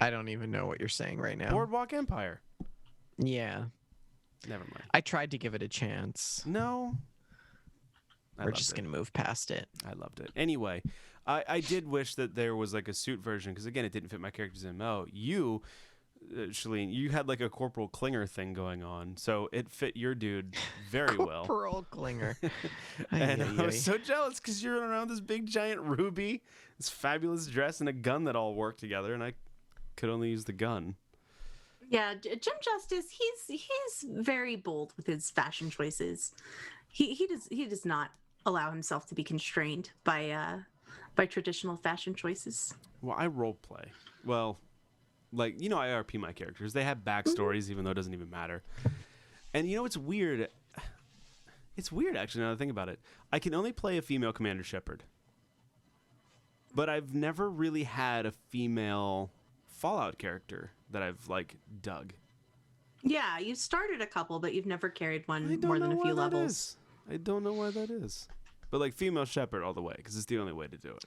I don't even know what you're saying right now. Boardwalk Empire. Yeah. Never mind. I tried to give it a chance. No. We're just going to move past it. I loved it. Anyway, I did wish that there was like a suit version because, again, it didn't fit my character's MO. You, Shalene, you had like a Corporal Klinger thing going on, so it fit your dude very well. Corporal Klinger. And I was so jealous because you're around this big giant ruby, this fabulous dress, and a gun that all worked together, and I could only use the gun. Yeah, Jim Justice, he's very bold with his fashion choices. He does not allow himself to be constrained by traditional fashion choices. Well, I role play. Well, like, you know, I IRP my characters. They have backstories, even though it doesn't even matter. And you know, it's weird. It's weird, actually, now that I think about it. I can only play a female Commander Shepard. But I've never really had a female Fallout character that I've, like, dug. Yeah, you started a couple, but you've never carried one I don't more than know a few why that levels. is. I don't know why that is. But, like, female Shepard all the way, because it's the only way to do it.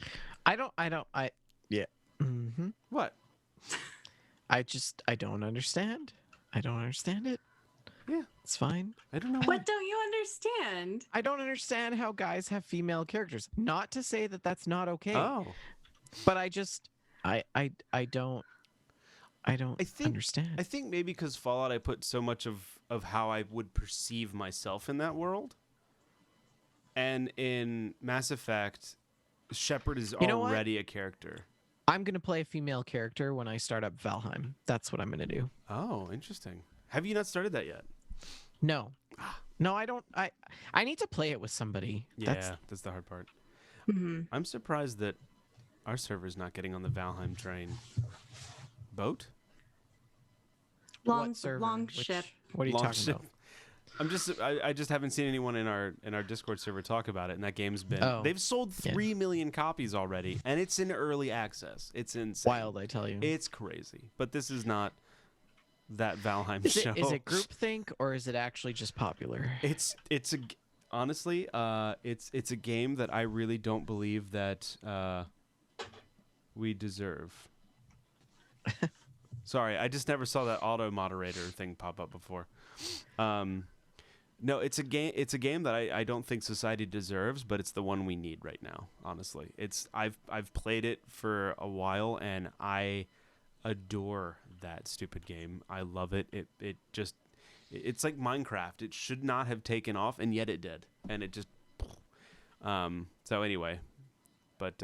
Yeah. Mm-hmm. What? I don't understand. I don't understand it. Yeah. It's fine. I don't know why. What don't you understand? I don't understand how guys have female characters. Not to say that that's not okay. Oh. But I don't understand. I think maybe because Fallout, I put so much of how I would perceive myself in that world. And in Mass Effect, Shepard is already a character. I'm going to play a female character when I start up Valheim. That's what I'm going to do. Oh, interesting. Have you not started that yet? No. No, I don't. I need to play it with somebody. Yeah, that's the hard part. Mm-hmm. I'm surprised that our server's not getting on the Valheim train. Boat? Long What server? long Which- ship. What are you Long talking ship. about? I just haven't seen anyone in our Discord server talk about it, and that game's been they've sold yeah. 3 million copies already, and it's in early access. It's insane. Wild, I tell you. It's crazy. But this is not that Valheim Is show. it groupthink or is it actually just popular? It's honestly, it's a game that I really don't believe that we deserve. Sorry, I just never saw that auto moderator thing pop up before. No, it's a game that I don't think society deserves, but it's the one we need right now. Honestly, I've played it for a while and I adore that stupid game. I love it. It's like Minecraft. It should not have taken off, and yet it did, and it just. So anyway, but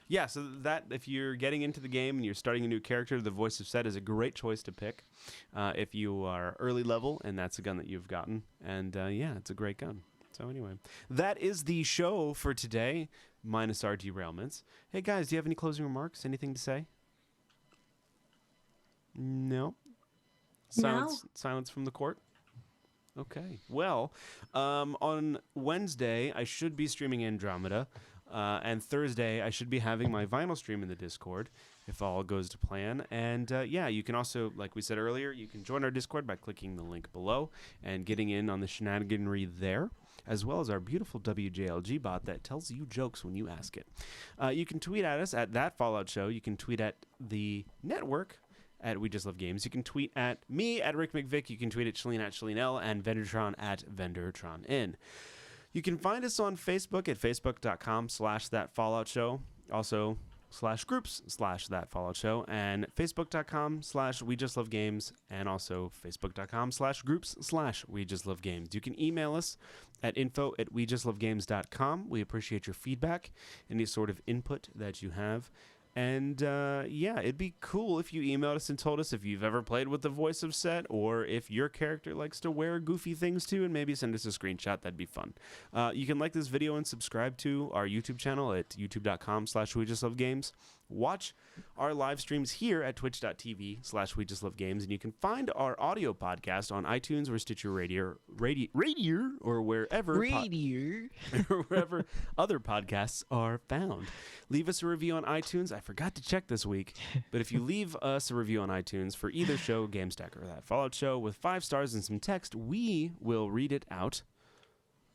yeah. So that if you're getting into the game and you're starting a new character, the Voice of Set is a great choice to pick. If you are early level and that's a gun that you've gotten, and yeah, it's a great gun. So anyway, that is the show for today, minus our derailments. Hey guys, do you have any closing remarks? Anything to say? No. Silence from the court. Okay. Well, on Wednesday I should be streaming Andromeda, and Thursday I should be having my vinyl stream in the Discord if all goes to plan. And yeah, you can also, like we said earlier, you can join our Discord by clicking the link below and getting in on the shenaniganry there, as well as our beautiful WJLG bot that tells you jokes when you ask it. You can tweet at us at That Fallout Show. You can tweet at the network at We Just Love Games. You can tweet at me at Rick McVick. You can tweet at Shalene at ShaleneL and Vendortron at VendortronN. You can find us on Facebook at facebook.com/thatfalloutshow. Also /groups/thatfalloutshow and facebook.com/We Just Love Games and also facebook.com/groups/We Just Love Games. You can email us at info@wejustlovegames.com. We appreciate your feedback, any sort of input that you have. And yeah, it'd be cool if you emailed us and told us if you've ever played with the Voice of Set or if your character likes to wear goofy things too, and maybe send us a screenshot. That'd be fun. You can like this video and subscribe to our YouTube channel at youtube.com/We Just Love Games. watch our live streams here at twitch.tv/We Just Love Games, and you can find our audio podcast on iTunes or Stitcher Radio, or wherever or wherever other podcasts are found. Leave us a review on iTunes. I forgot to check this week, but if you leave us a review on iTunes for either show, GameStack or that Fallout show, with 5 stars and some text, we will read it out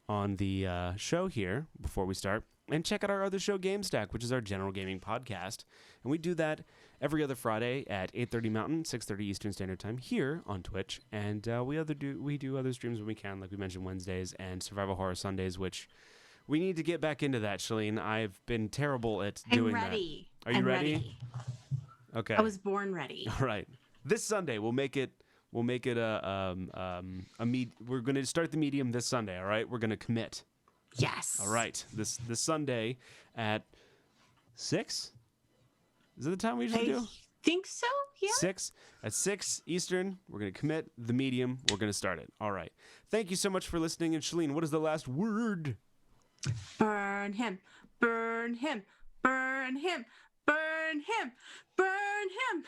on the show here before we start. And check out our other show, GameStack, which is our general gaming podcast. And we do that every other Friday at 8:30 Mountain, 6:30 Eastern Standard Time here on Twitch. And we do other streams when we can, like we mentioned, Wednesdays and Survival Horror Sundays, which we need to get back into that, Shalene. I've been terrible at doing that. I'm ready. Are you ready? Okay. I was born ready. All right. This Sunday, we'll make it we're going to start the medium this Sunday, all right? We're going to commit. Yes. All right. This Sunday at 6? Is it the time we usually do? I think so, yeah. 6 at 6 Eastern. We're going to commit the medium. We're going to start it. All right. Thank you so much for listening. And Shalene, what is the last word? Burn him. Burn him. Burn him. Burn him. Burn him.